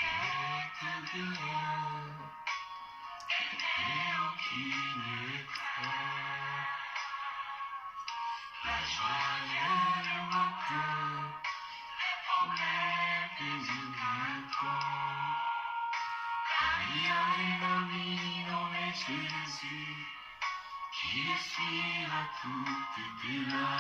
La joie et le matin, Maria et mamie, non et Jésus, qui suis à tout était là.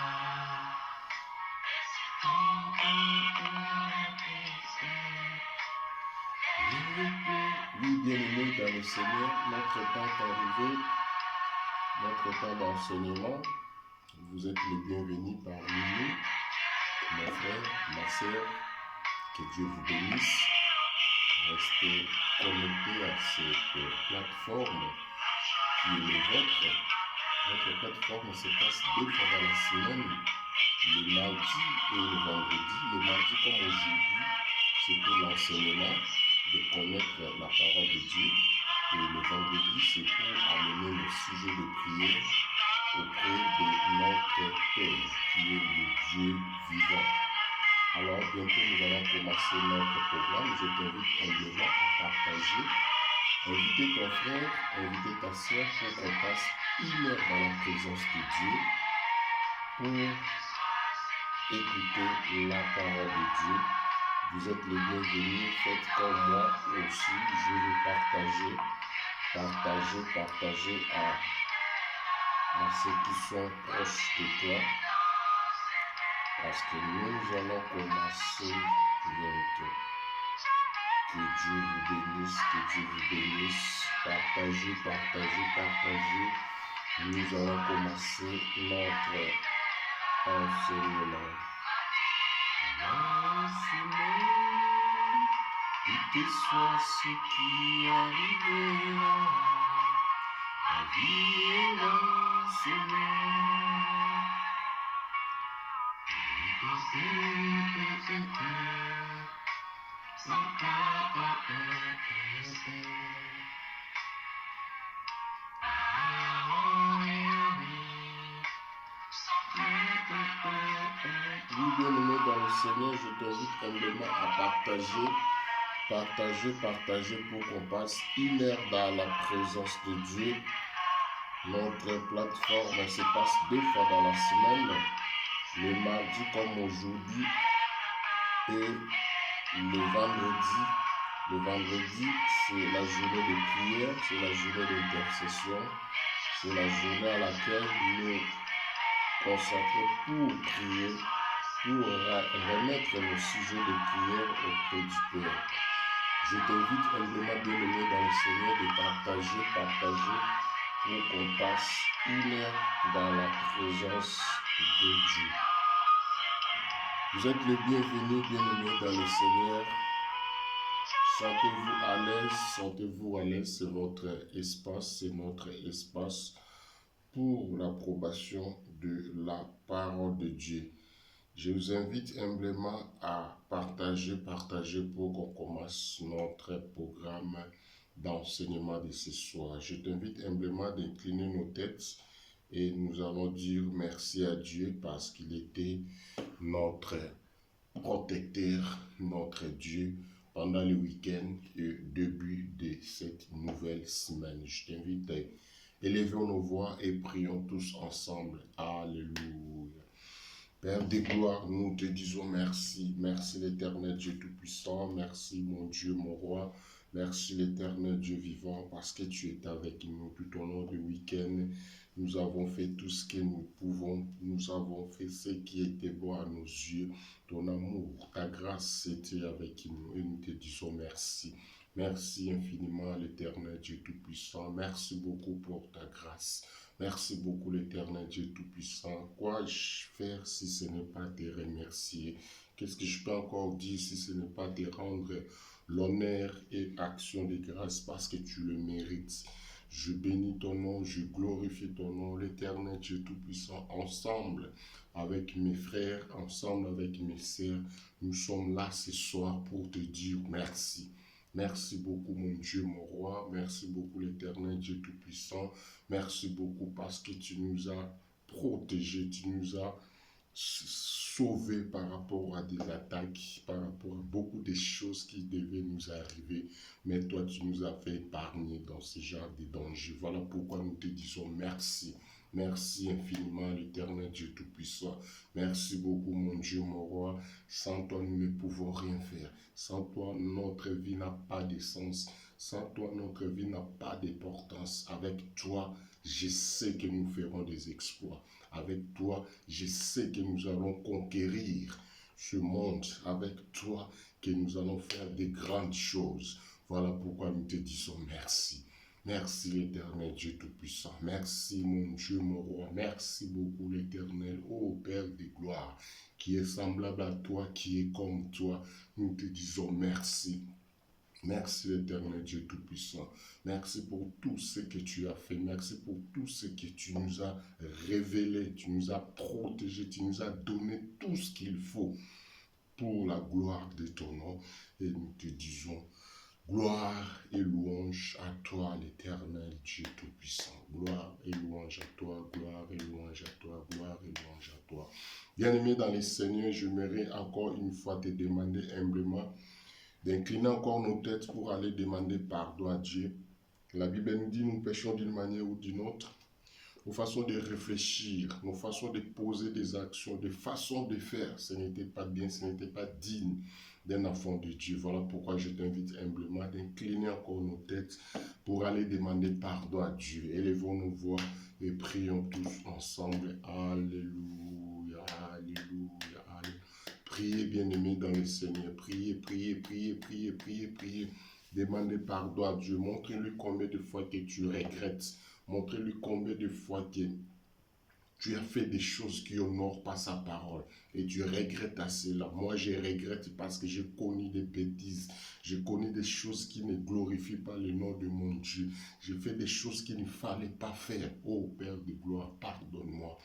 Oui, bien-aimés dans le Seigneur, notre temps est arrivé, notre temps d'enseignement. Vous êtes les bienvenus parmi nous, mon frère, ma soeur, que Dieu vous bénisse. Restez connectés à cette plateforme qui est le vôtre. Notre plateforme se passe 2 fois dans la semaine, le mardi et le vendredi. Le mardi comme aujourd'hui, c'est pour l'enseignement, de connaître la parole de Dieu. Et le vendredi, c'est pour amener le sujet de prière auprès de notre Père, qui est le Dieu vivant. Alors, bientôt, nous allons commencer notre programme. Je t'invite humblement à partager. Invitez ton frère, invitez ta soeur pour qu'on passe 1 heure dans la présence de Dieu pour écouter la parole de Dieu. Vous êtes les bienvenus, faites comme moi aussi. Je vais partager à ceux qui sont proches de toi. Parce que nous allons commencer bientôt. Que Dieu vous bénisse, que Dieu vous bénisse. Partagez. Nous allons commencer notre enseignement. Et que soit ce qui arrivera, la vie est l'enseignement. Oui, bien-aimé dans le Seigneur, je t'invite humblement à partager pour qu'on passe 1 heure dans la présence de Dieu. Notre plateforme se passe 2 fois dans la semaine, le mardi comme aujourd'hui et le vendredi. Le vendredi, c'est la journée de prière, c'est la journée d'intercession, c'est la journée à laquelle nous consacrons pour prier, pour remettre nos sujets de prière auprès du Père. Je t'invite humblement, bien-aimé dans le Seigneur, de partager pour qu'on passe 1 heure dans la présence de Dieu. Vous êtes les bienvenus, bien-aimés dans le Seigneur. Sentez-vous à l'aise, c'est votre espace, c'est notre espace pour l'approbation de la parole de Dieu. Je vous invite humblement à partager pour qu'on commence notre programme d'enseignement de ce soir. Je t'invite humblement d'incliner nos têtes et nous allons dire merci à Dieu parce qu'il était notre protecteur, notre Dieu pendant le week-end et début de cette nouvelle semaine. Je t'invite à élever nos voix et prions tous ensemble. Alléluia. Père de gloire, nous te disons merci. Merci l'Éternel Dieu Tout-Puissant. Merci mon Dieu, mon Roi. Merci l'Éternel Dieu vivant parce que tu es avec nous tout au long du week-end. Nous avons fait tout ce que nous pouvons. Nous avons fait ce qui était bon à nos yeux. Ton amour, ta grâce était avec nous et nous te disons merci. Merci infiniment l'Éternel Dieu Tout-Puissant. Merci beaucoup pour ta grâce. Merci beaucoup l'Éternel Dieu Tout-Puissant. Quoi-je faire si ce n'est pas te remercier? Qu'est-ce que je peux encore dire si ce n'est pas te rendre l'honneur et action de grâce parce que tu le mérites? Je bénis ton nom, je glorifie ton nom, l'Éternel Dieu Tout-Puissant. Ensemble avec mes frères, ensemble avec mes sœurs, nous sommes là ce soir pour te dire merci. Merci beaucoup mon Dieu, mon Roi. Merci beaucoup l'Éternel Dieu Tout-Puissant. Merci beaucoup parce que tu nous as protégés, tu nous as sauvés par rapport à des attaques, par rapport à beaucoup de choses qui devaient nous arriver, mais toi, tu nous as fait épargner dans ce genre de dangers. Voilà pourquoi nous te disons merci. Merci infiniment, l'Éternel Dieu Tout-Puissant. Merci beaucoup, mon Dieu, mon roi. Sans toi, nous ne pouvons rien faire. Sans toi, notre vie n'a pas de sens. Sans toi, notre vie n'a pas d'importance. Avec toi, je sais que nous ferons des exploits. Avec toi, je sais que nous allons conquérir ce monde. Avec toi, que nous allons faire des grandes choses. Voilà pourquoi nous te disons merci. Merci l'Éternel Dieu Tout-Puissant. Merci mon Dieu, mon roi. Merci beaucoup l'Éternel, ô Père de gloire, qui est semblable à toi, qui est comme toi. Nous te disons merci. Merci l'Éternel Dieu Tout-Puissant. Merci pour tout ce que tu as fait. Merci pour tout ce que tu nous as révélé. Tu nous as protégé. Tu nous as donné tout ce qu'il faut pour la gloire de ton nom. Et nous te disons gloire et louange à toi, l'Éternel Dieu Tout-Puissant. Gloire et louange à toi, gloire et louange à toi, gloire et louange à toi. Bien-aimé dans les Seigneurs, j'aimerais encore une fois te demander humblement d'incliner encore nos têtes pour aller demander pardon à Dieu. La Bible nous dit nous péchons d'une manière ou d'une autre. Nos façons de réfléchir, nos façons de poser des actions, des façons de faire, ce n'était pas bien, ce n'était pas digne d'un enfant de Dieu. Voilà pourquoi je t'invite humblement d'incliner encore nos têtes pour aller demander pardon à Dieu. Élevons nos voix et prions tous ensemble. Alléluia, alléluia, alléluia. Priez, bien-aimés dans le Seigneur. Priez, priez, priez, priez, priez, priez. Demandez pardon à Dieu. Montrez-lui combien de fois que tu regrettes. Montrez-lui combien de fois que tu as fait des choses qui honorent pas sa parole. Et tu regrettes à cela. Moi, je regrette parce que j'ai connu des bêtises. J'ai connu des choses qui ne glorifient pas le nom de mon Dieu. J'ai fait des choses qu'il ne fallait pas faire. Oh Père de gloire, pardonne-moi.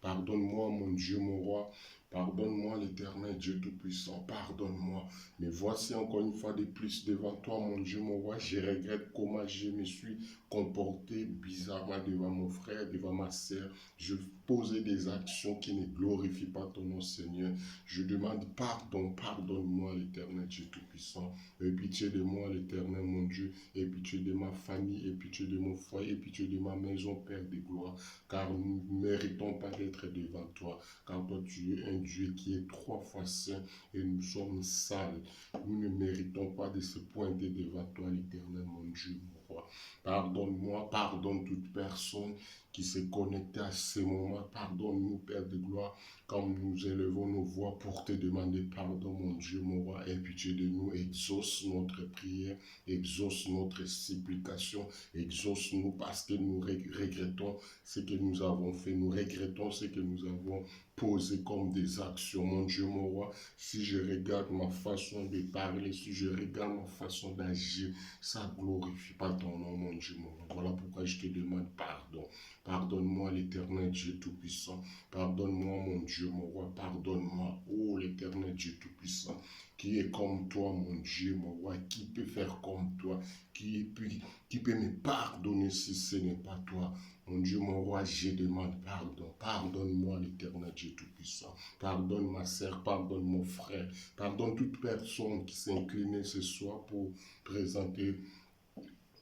Pardonne-moi, mon Dieu, mon roi. Pardonne-moi, l'Éternel Dieu Tout-Puissant. Pardonne-moi. Mais voici encore une fois de plus devant toi, mon Dieu, mon roi. Je regrette comment je me suis comporté bizarrement devant mon frère, devant ma sœur. Je posais des actions qui ne glorifient pas ton nom, Seigneur. Je demande pardon. Pardonne-moi, l'Éternel Dieu Tout-Puissant. Aie pitié de moi, l'Éternel, mon Dieu. Aie pitié de ma famille. Aie pitié de mon foyer. Aie pitié de ma maison, Père de gloire. Car nous ne méritons pas d'être devant toi. Car toi, tu es un Dieu qui est 3 fois saint et nous sommes sales. Nous ne méritons pas de se pointer devant toi, l'Éternel, mon Dieu, mon roi. Pardonne-moi, pardonne toute personne qui s'est connectée à ce moment. Pardonne-nous, Père de gloire, comme nous élevons nos voix pour te demander pardon, mon Dieu, mon roi. Aie pitié de nous, exauce notre prière, exauce notre supplication, exauce-nous parce que nous regrettons ce que nous avons fait. Nous regrettons ce que nous avons posé comme des actions. Mon Dieu, mon roi, si je regarde ma façon de parler, si je regarde ma façon d'agir, ça ne glorifie pas ton nom, mon Dieu, mon roi. Voilà pourquoi je te demande pardon. Pardonne-moi, l'Éternel Dieu Tout-Puissant. Pardonne-moi, mon Dieu, mon roi. Pardonne-moi, oh l'Éternel Dieu Tout-Puissant, qui est comme toi, mon Dieu, mon roi, qui peut faire comme toi, qui peut me pardonner si ce n'est pas toi. Mon Dieu, mon roi, je demande pardon. Pardonne-moi, l'Éternel Dieu Tout-Puissant. Pardonne ma sœur, pardonne mon frère. Pardonne toute personne qui s'est inclinée ce soir pour présenter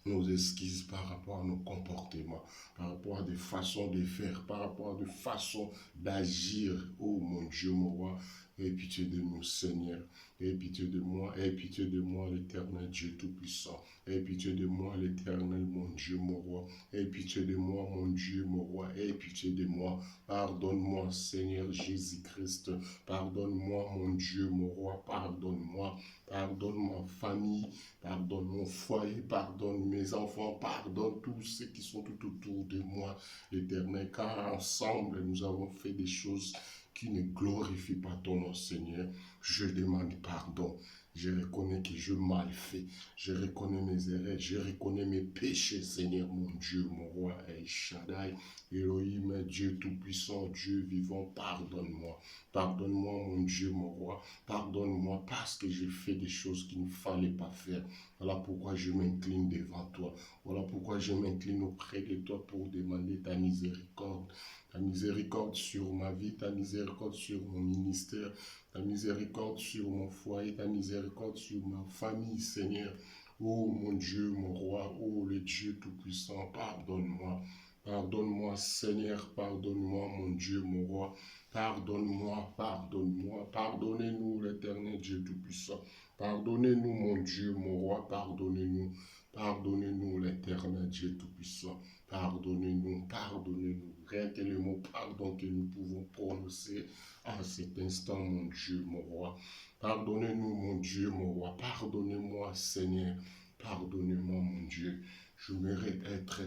nos excuses par rapport à nos comportements, par rapport à des façons de faire, par rapport à des façons d'agir. Oh mon Dieu, mon roi, aie pitié de nous, Seigneur. Aie pitié de moi, l'Éternel Dieu Tout-Puissant. Aie pitié de moi, l'Éternel, mon Dieu, mon roi. Aie pitié de moi, mon Dieu, mon roi. Aie pitié de moi. Pardonne-moi, Seigneur Jésus-Christ. Pardonne-moi, mon Dieu, mon roi. Pardonne-moi. Pardonne ma famille. Pardonne mon foyer. Pardonne mes enfants. Pardonne tous ceux qui sont tout autour de moi, l'Éternel. Car ensemble, nous avons fait des choses qui ne glorifient pas ton nom, Seigneur. Je demande pardon. Je reconnais que je mal fait. Je reconnais mes erreurs. Je reconnais mes péchés, Seigneur, mon Dieu, mon roi, El Shaddai, Elohim, Dieu Tout-Puissant, Dieu vivant, pardonne-moi. Pardonne-moi, mon Dieu, mon roi. Pardonne-moi parce que j'ai fait des choses qu'il ne fallait pas faire. Voilà pourquoi je m'incline devant toi. Voilà pourquoi je m'incline auprès de toi pour demander ta miséricorde. Ta miséricorde sur ma vie, ta miséricorde sur mon ministère, ta miséricorde sur mon foyer, ta miséricorde sur ma famille, Seigneur. Oh mon Dieu, mon roi, oh le Dieu Tout-Puissant, pardonne-moi. Pardonne-moi, Seigneur, pardonne-moi, mon Dieu, mon roi. Pardonne-moi, pardonne-moi. Pardonnez-nous, l'Éternel Dieu Tout-Puissant. Pardonnez-nous, mon Dieu, mon roi, pardonnez-nous. Pardonnez-nous, l'Éternel Dieu Tout-Puissant. Pardonnez-nous, pardonnez-nous. Rien que le mot pardon que nous pouvons prononcer à cet instant, mon Dieu, mon roi. Pardonnez-nous, mon Dieu, mon roi. Pardonnez-moi, Seigneur. Pardonnez-moi, mon Dieu. Je mérite être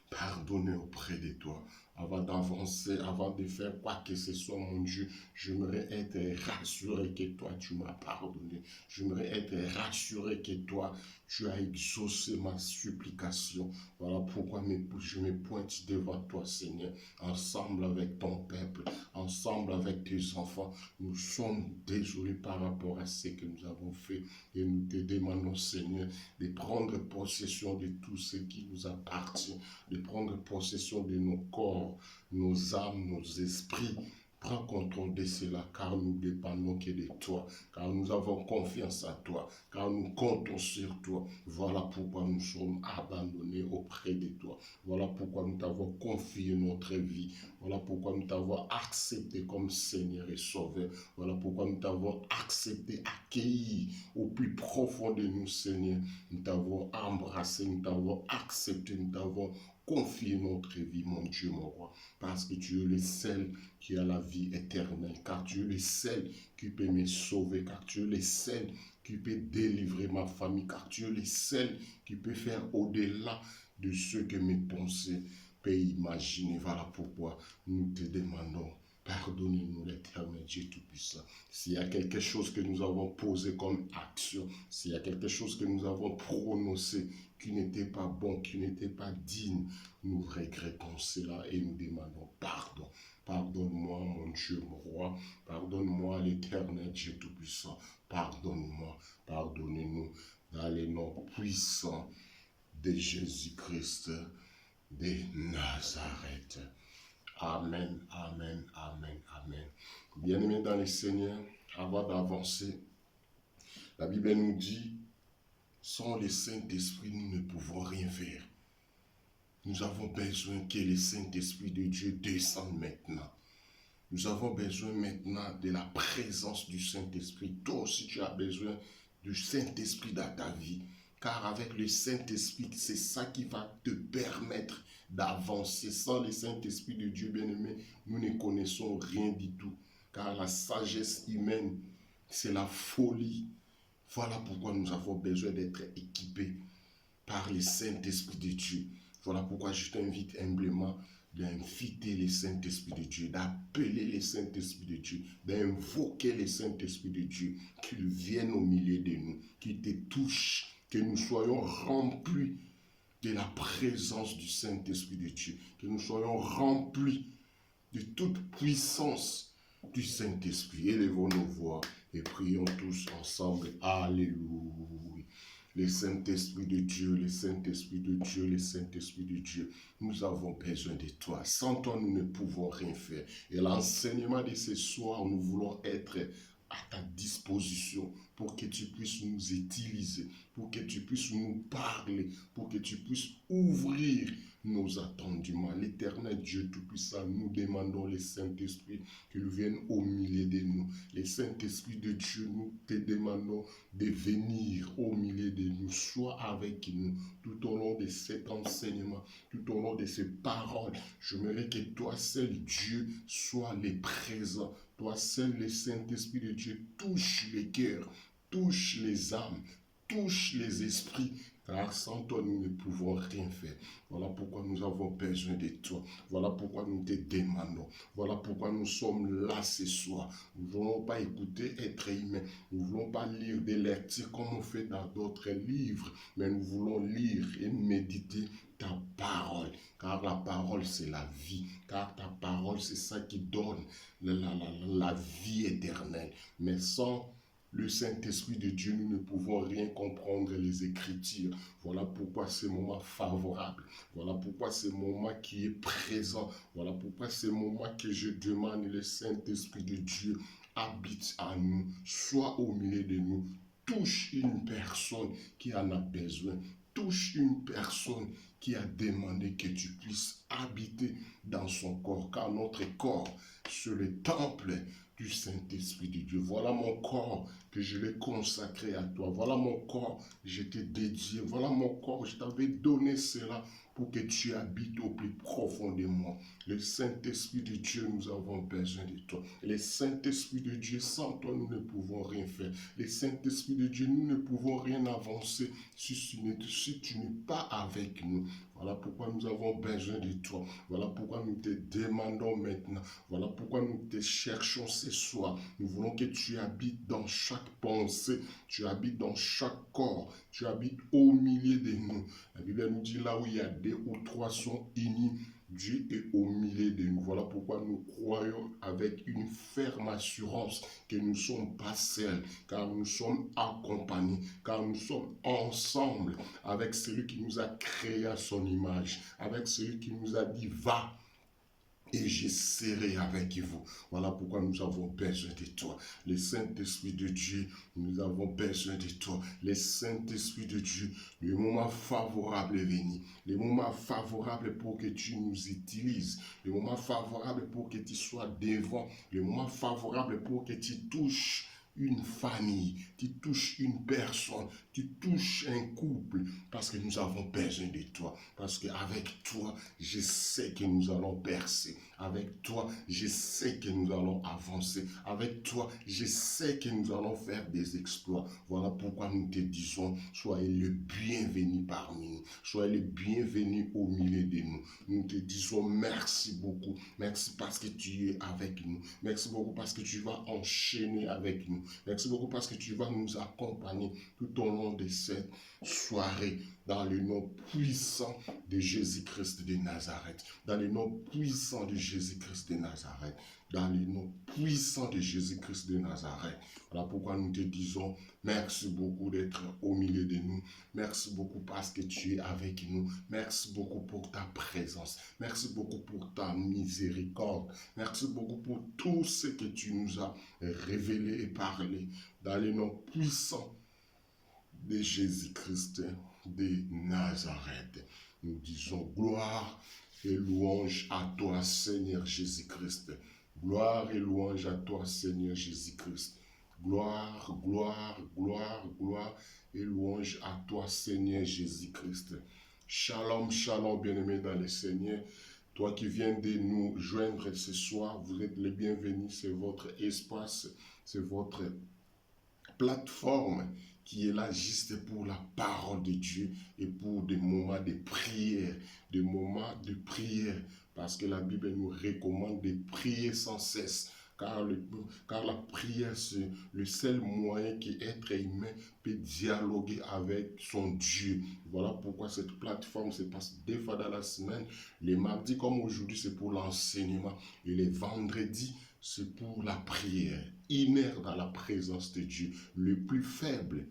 pardonné auprès de toi. Avant d'avancer, avant de faire quoi que ce soit, mon Dieu, j'aimerais être rassuré que toi, tu m'as pardonné. J'aimerais être rassuré que toi, tu as exaucé ma supplication. Voilà pourquoi je me pointe devant toi, Seigneur, ensemble avec ton peuple, ensemble avec tes enfants. Nous sommes désolés par rapport à ce que nous avons fait et nous te demandons, Seigneur, de prendre possession de tout ce qui nous appartient, de prendre possession de nos corps, nos âmes, nos esprits. Prends contrôle de cela, car nous dépendons que de toi, car nous avons confiance en toi, car nous comptons sur toi. Voilà pourquoi nous sommes abandonnés auprès de toi. Voilà pourquoi nous t'avons confié notre vie. Voilà pourquoi nous t'avons accepté comme Seigneur et Sauveur. Voilà pourquoi nous t'avons accepté, accueilli au plus profond de nous, Seigneur. Nous t'avons embrassé, nous t'avons accepté, nous t'avons confié notre vie, mon Dieu, mon roi, parce que tu es le seul qui a la vie éternelle, car tu es le seul qui peut me sauver, car tu es le seul qui peut délivrer ma famille, car tu es le seul qui peut faire au-delà de ce que mes pensées peuvent imaginer. Voilà pourquoi nous te demandons. Pardonnez-nous, l'Éternel Dieu Tout-Puissant. S'il y a quelque chose que nous avons posé comme action, s'il y a quelque chose que nous avons prononcé qui n'était pas bon, qui n'était pas digne, nous regrettons cela et nous demandons pardon. Pardonne-moi, mon Dieu, mon roi. Pardonne-moi, l'Éternel Dieu Tout-Puissant. Pardonne-moi, pardonnez-nous dans les noms puissants de Jésus-Christ de Nazareth. Amen, amen, amen, amen. Bien-aimés dans le Seigneur, avant d'avancer, la Bible nous dit, sans le Saint-Esprit, nous ne pouvons rien faire. Nous avons besoin que le Saint-Esprit de Dieu descende maintenant. Nous avons besoin maintenant de la présence du Saint-Esprit. Toi aussi, tu as besoin du Saint-Esprit dans ta vie. Car avec le Saint-Esprit, c'est ça qui va te permettre d'avancer. Sans le Saint-Esprit de Dieu, bien-aimé, nous ne connaissons rien du tout. Car la sagesse humaine, c'est la folie. Voilà pourquoi nous avons besoin d'être équipés par le Saint-Esprit de Dieu. Voilà pourquoi je t'invite humblement d'inviter le Saint-Esprit de Dieu, d'appeler le Saint-Esprit de Dieu, d'invoquer le Saint-Esprit de Dieu, qu'il vienne au milieu de nous, qu'il te touche, que nous soyons remplis de la présence du Saint-Esprit de Dieu, que nous soyons remplis de toute puissance du Saint-Esprit. Élevons nos voix et prions tous ensemble. Alléluia. Le Saint-Esprit de Dieu, le Saint-Esprit de Dieu, le Saint-Esprit de Dieu, nous avons besoin de toi. Sans toi, nous ne pouvons rien faire. Et l'enseignement de ce soir, nous voulons être à ta disposition pour que tu puisses nous utiliser, pour que tu puisses nous parler, pour que tu puisses ouvrir nos attendements. L'Éternel Dieu Tout-Puissant, nous demandons le Saint-Esprit qu'il vienne au milieu de nous. Le Saint-Esprit de Dieu, nous te demandons de venir au milieu de nous, sois avec nous tout au long de cet enseignement, tout au long de ces paroles. J'aimerais que toi seul, Dieu, sois le présent. Toi seul, le Saint-Esprit de Dieu, touche les cœurs, touche les âmes, touche les esprits, car sans toi, nous ne pouvons rien faire. Voilà pourquoi nous avons besoin de toi. Voilà pourquoi nous te demandons. Voilà pourquoi nous sommes là ce soir. Nous ne voulons pas écouter être humain. Nous ne voulons pas lire des lectures comme on fait dans d'autres livres, mais nous voulons lire et méditer ta parole, car la parole c'est la vie, car ta parole c'est ça qui donne la vie éternelle. Mais sans le Saint-Esprit de Dieu, nous ne pouvons rien comprendre les Écritures. Voilà pourquoi ce moment favorable. Voilà pourquoi ce moment qui est présent. Voilà pourquoi ce moment que je demande le Saint-Esprit de Dieu habite à nous, sois au milieu de nous, touche une personne qui en a besoin, touche une personne qui a demandé que tu puisses habiter dans son corps, car notre corps, c'est le temple du Saint-Esprit de Dieu. Voilà mon corps que je l'ai consacré à toi. Voilà mon corps, je t'ai dédié. Voilà mon corps, je t'avais donné cela pour que tu habites au plus profond de moi. Le Saint-Esprit de Dieu, nous avons besoin de toi. Le Saint-Esprit de Dieu, sans toi, nous ne pouvons rien faire. Le Saint-Esprit de Dieu, nous ne pouvons rien avancer si tu n'es pas avec nous. Voilà pourquoi nous avons besoin de toi. Voilà pourquoi nous te demandons maintenant. Voilà pourquoi nous te cherchons ce soir. Nous voulons que tu habites dans chaque pensée, tu habites dans chaque corps, tu habites au milieu de nous. La Bible nous dit là où il y a 2 ou 3 sont unis, Dieu est au milieu de nous. Voilà pourquoi nous croyons avec une ferme assurance que nous ne sommes pas seuls, car nous sommes accompagnés, car nous sommes ensemble avec celui qui nous a créé à son image, avec celui qui nous a dit va. Et je serai avec vous. Voilà pourquoi nous avons besoin de toi. Le Saint-Esprit de Dieu, nous avons besoin de toi. Le Saint-Esprit de Dieu, le moment favorable est venu. Le moment favorable pour que tu nous utilises. Le moment favorable pour que tu sois devant. Le moment favorable pour que tu touches une famille, tu touches une personne, tu touches un couple, parce que nous avons besoin de toi. Parce qu'avec toi, je sais que nous allons percer. Avec toi, je sais que nous allons avancer. Avec toi, je sais que nous allons faire des exploits. Voilà pourquoi nous te disons, soyez le bienvenu parmi nous. Soyez le bienvenu au milieu de nous. Nous te disons merci beaucoup. Merci parce que tu es avec nous. Merci beaucoup parce que tu vas enchaîner avec nous. Merci beaucoup parce que tu vas nous accompagner tout au long de cette soirée dans le nom puissant de Jésus-Christ de Nazareth. Dans le nom puissant de Jésus-Christ de Nazareth. Dans le nom puissant de Jésus-Christ de Nazareth. Voilà pourquoi nous te disons merci beaucoup d'être au milieu de nous. Merci beaucoup parce que tu es avec nous. Merci beaucoup pour ta présence. Merci beaucoup pour ta miséricorde. Merci beaucoup pour tout ce que tu nous as révélé et parlé. Dans le nom puissant de Jésus-Christ de Nazareth. Nous disons gloire et louange à toi, Seigneur Jésus-Christ. Gloire et louange à toi, Seigneur Jésus-Christ. Gloire, gloire, gloire, gloire et louange à toi, Seigneur Jésus-Christ. Shalom, shalom, bien-aimés dans le Seigneur. Toi qui viens de nous joindre ce soir, vous êtes les bienvenus. C'est votre espace, c'est votre plateforme qui est là juste pour la parole de Dieu et pour des moments de prière, des moments de prière, parce que la Bible nous recommande de prier sans cesse, car la prière, c'est le seul moyen qu'être humain peut dialoguer avec son Dieu. Voilà pourquoi cette plateforme se passe 2 fois dans la semaine. Les mardis comme aujourd'hui, c'est pour l'enseignement, et les vendredis, c'est pour la prière. 1 heure dans la présence de Dieu. Le plus faible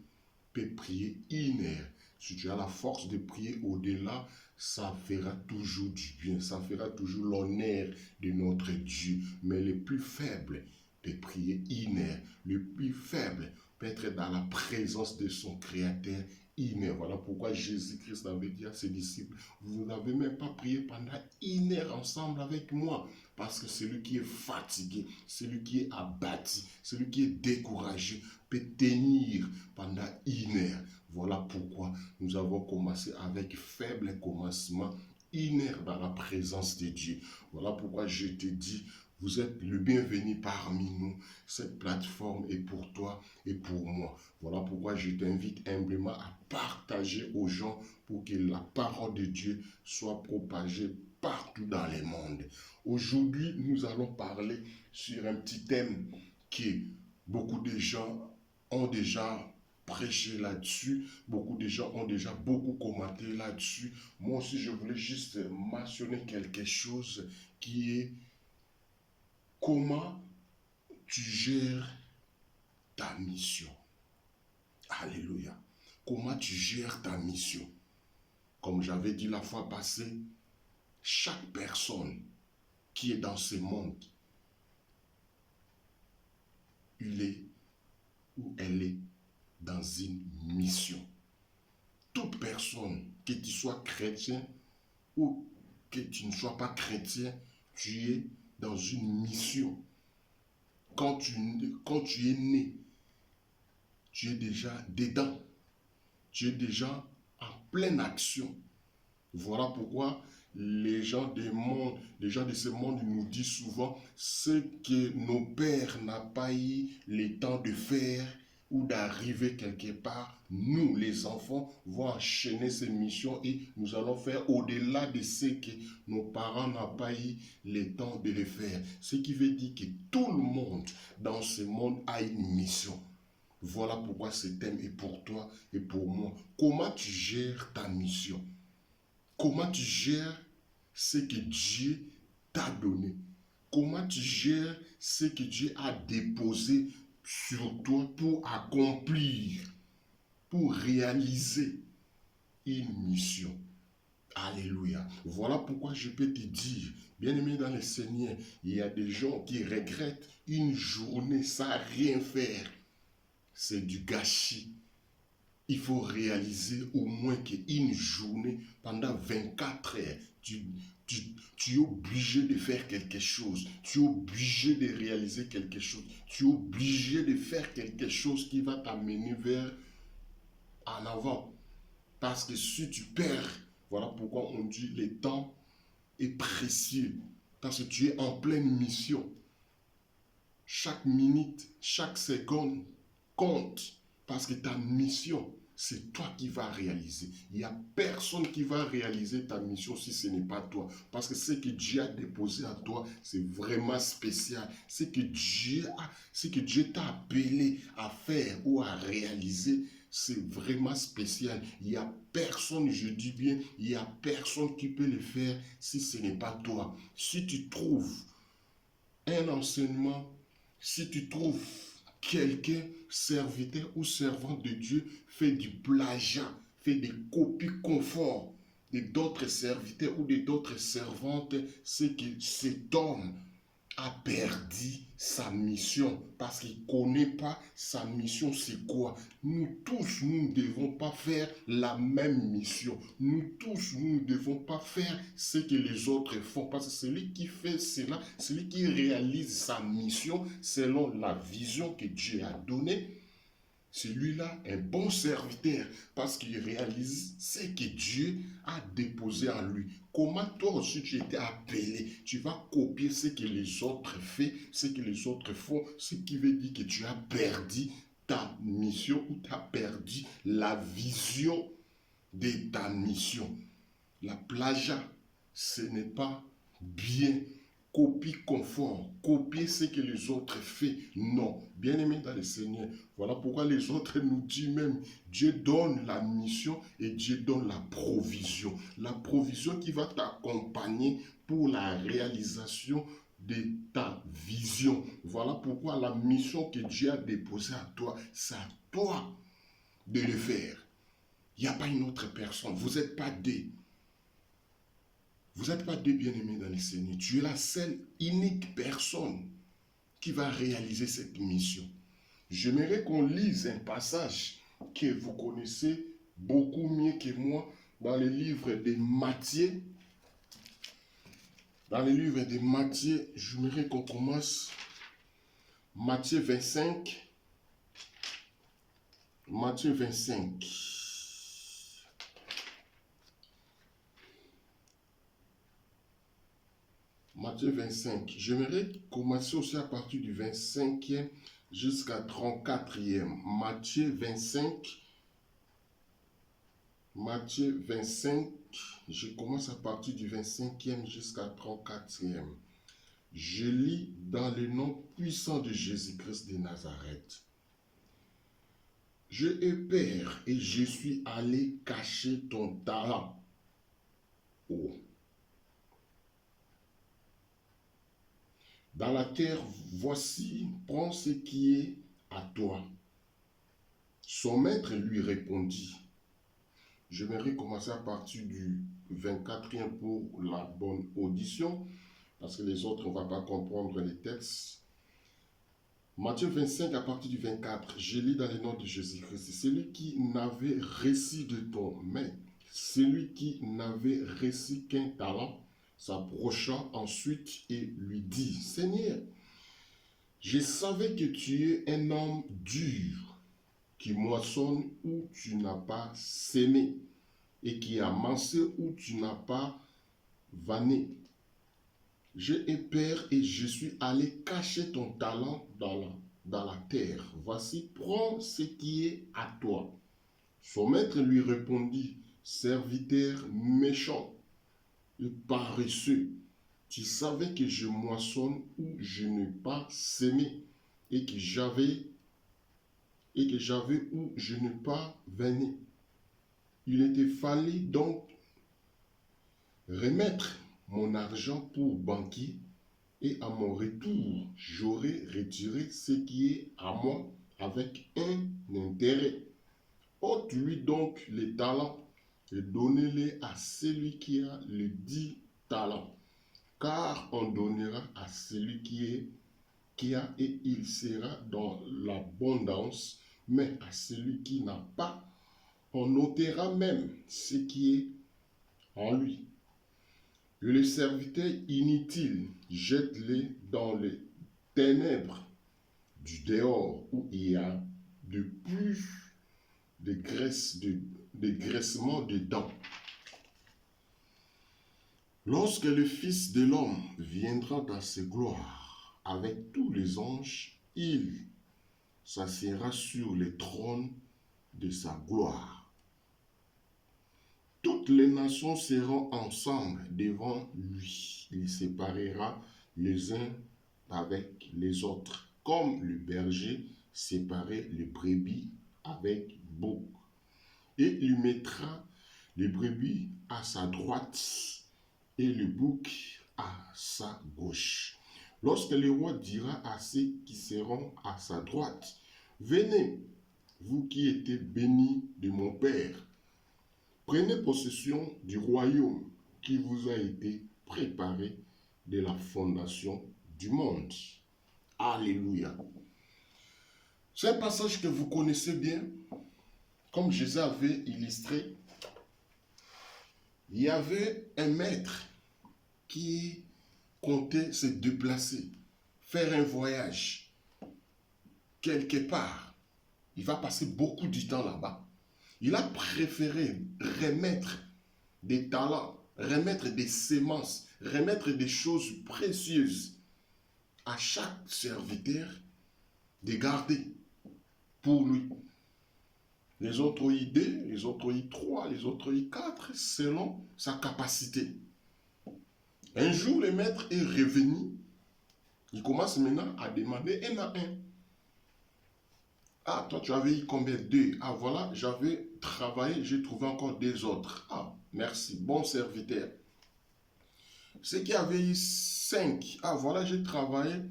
peut prier 1 heure. Si tu as la force de prier au-delà, ça fera toujours du bien. Ça fera toujours l'honneur de notre Dieu. Mais le plus faible peut prier 1 heure. Le plus faible peut être dans la présence de son Créateur 1 heure. Voilà pourquoi Jésus-Christ avait dit à ses disciples, vous n'avez même pas prié pendant 1 heure ensemble avec moi. Parce que celui qui est fatigué, celui qui est abattu, celui qui est découragé peut tenir pendant 1 heure. Voilà pourquoi nous avons commencé avec faible commencement, 1 heure dans la présence de Dieu. Voilà pourquoi je te dis, vous êtes le bienvenu parmi nous. Cette plateforme est pour toi et pour moi. Voilà pourquoi je t'invite humblement à partager aux gens pour que la parole de Dieu soit propagée partout dans le monde. Aujourd'hui, nous allons parler sur un petit thème que beaucoup de gens ont déjà prêché là-dessus. Beaucoup de gens ont déjà beaucoup commenté là-dessus. Moi aussi, je voulais juste mentionner quelque chose qui est comment tu gères ta mission. Alléluia. Comment tu gères ta mission. Comme j'avais dit la fois passée, chaque personne qui est dans ce monde il est ou elle est dans une mission. Toute personne, que tu sois chrétien ou que tu ne sois pas chrétien, tu es dans une mission. Quand tu es né, tu es déjà dedans. Tu es déjà en pleine action. Voilà pourquoi les gens de ce monde nous disent souvent ce que nos pères n'ont pas eu le temps de faire ou d'arriver quelque part. Nous, les enfants, vont enchaîner ces missions et nous allons faire au-delà de ce que nos parents n'ont pas eu le temps de le faire. Ce qui veut dire que tout le monde dans ce monde a une mission. Voilà pourquoi ce thème est pour toi et pour moi. Comment tu gères ta mission? Comment tu gères ce que Dieu t'a donné? Comment tu gères ce que Dieu a déposé sur toi pour accomplir, pour réaliser une mission? Alléluia. Voilà pourquoi je peux te dire, bien-aimé dans le Seigneur, il y a des gens qui regrettent une journée sans rien faire. C'est du gâchis. Il faut réaliser au moins qu'une journée, pendant 24 heures, tu es obligé de faire quelque chose. Tu es obligé de réaliser quelque chose. Tu es obligé de faire quelque chose qui va t'amener vers en avant. Parce que si tu perds, voilà pourquoi on dit le temps est précieux. Parce que tu es en pleine mission. Chaque minute, chaque seconde compte. Parce que ta mission, c'est toi qui vas réaliser. Il n'y a personne qui va réaliser ta mission si ce n'est pas toi. Parce que ce que Dieu a déposé à toi, c'est vraiment spécial. Ce que Dieu t'a appelé à faire ou à réaliser, c'est vraiment spécial. Il n'y a personne, je dis bien, il n'y a personne qui peut le faire si ce n'est pas toi. Si tu trouves un enseignement, si tu trouves quelqu'un, serviteur ou servant de Dieu, fait du plagiat, fait des copies conformes de d'autres serviteurs ou de d'autres servantes, c'est que cet homme a perdu sa mission parce qu'il ne connaît pas sa mission, c'est quoi. Nous tous, nous ne devons pas faire la même mission. Nous tous, nous ne devons pas faire ce que les autres font parce que celui qui fait cela, celui qui réalise sa mission selon la vision que Dieu a donnée, celui-là est un bon serviteur parce qu'il réalise ce que Dieu a déposé en lui. Comment toi aussi tu étais appelé? Tu vas copier ce que les autres font, ce que les autres font, ce qui veut dire que tu as perdu ta mission ou tu as perdu la vision de ta mission. La plagiat, ce n'est pas bien. Copie conforme, copier ce que les autres font. Non, bien-aimé dans le Seigneur, voilà pourquoi les autres nous disent même, Dieu donne la mission et Dieu donne la provision. La provision qui va t'accompagner pour la réalisation de ta vision. Voilà pourquoi la mission que Dieu a déposée à toi, c'est à toi de le faire. Il n'y a pas une autre personne, vous n'êtes pas deux. Vous n'êtes pas deux bien-aimés dans le Seigneur. Tu es la seule, unique personne qui va réaliser cette mission. J'aimerais qu'on lise un passage que vous connaissez beaucoup mieux que moi dans le livre de Matthieu. Dans le livre de Matthieu, j'aimerais qu'on commence Matthieu 25. Matthieu 25. Matthieu 25. J'aimerais commencer aussi à partir du 25e jusqu'à 34e. Matthieu 25. Matthieu 25. Je commence à partir du 25e jusqu'à 34e. Je lis dans le nom puissant de Jésus-Christ de Nazareth. Je ai peur et je suis allé cacher ton talent. Oh. Dans la terre, voici, prends ce qui est à toi. Son maître lui répondit. J'aimerais commencer à partir du 24e pour la bonne audition, parce que les autres, on ne va pas comprendre les textes. Matthieu 25 à partir du 24, je lis dans le nom de Jésus-Christ. Celui qui n'avait reçu de don, mais celui qui n'avait reçu qu'un talent, s'approcha ensuite et lui dit, Seigneur, je savais que tu es un homme dur, qui moissonne où tu n'as pas sémé, et qui amasse où tu n'as pas vanné. J'ai eu peur et je suis allé cacher ton talent dans la terre. Voici, prends ce qui est à toi. Son maître lui répondit, serviteur méchant et paresseux, tu savais que je moissonne où je n'ai pas sémé et que j'avais où je n'ai pas vanné. Il te fallait donc remettre mon argent pour banquier et à mon retour, j'aurai retiré ce qui est à moi avec un intérêt. Ôte-lui donc les talents et donnez-les à celui qui a les 10 talents. Car on donnera à celui qui a et il sera dans l'abondance, mais à celui qui n'a pas, on ôtera même ce qui est en lui. Et les serviteurs inutiles, jette-les dans les ténèbres du dehors où il y a de plus de graissement de dents. Lorsque le Fils de l'homme viendra dans ses gloires avec tous les anges, il s'assiera sur les trônes de sa gloire. Toutes les nations seront ensemble devant lui. Il séparera les uns avec les autres, comme le berger séparait les brebis avec bouc. Et il mettra les brebis à sa droite et le bouc à sa gauche. Lorsque le roi dira à ceux qui seront à sa droite, venez, vous qui êtes bénis de mon Père, prenez possession du royaume qui vous a été préparé de la fondation du monde. Alléluia. C'est un passage que vous connaissez bien, comme Jésus avait illustré. Il y avait un maître qui comptait se déplacer, faire un voyage quelque part. Il va passer beaucoup de temps là-bas. Il a préféré remettre des talents, remettre des semences, remettre des choses précieuses à chaque serviteur de garder pour lui. Les autres ont eu 2, les autres ont eu 3, les autres ont eu 4, selon sa capacité. Un jour, le maître est revenu. Il commence maintenant à demander un à un. Ah, toi, tu avais eu combien? 2. Ah, voilà, j'avais travaillé, j'ai trouvé encore 2 autres. Ah, merci, bon serviteur. Ceux qui avaient eu 5. Ah, voilà, j'ai travaillé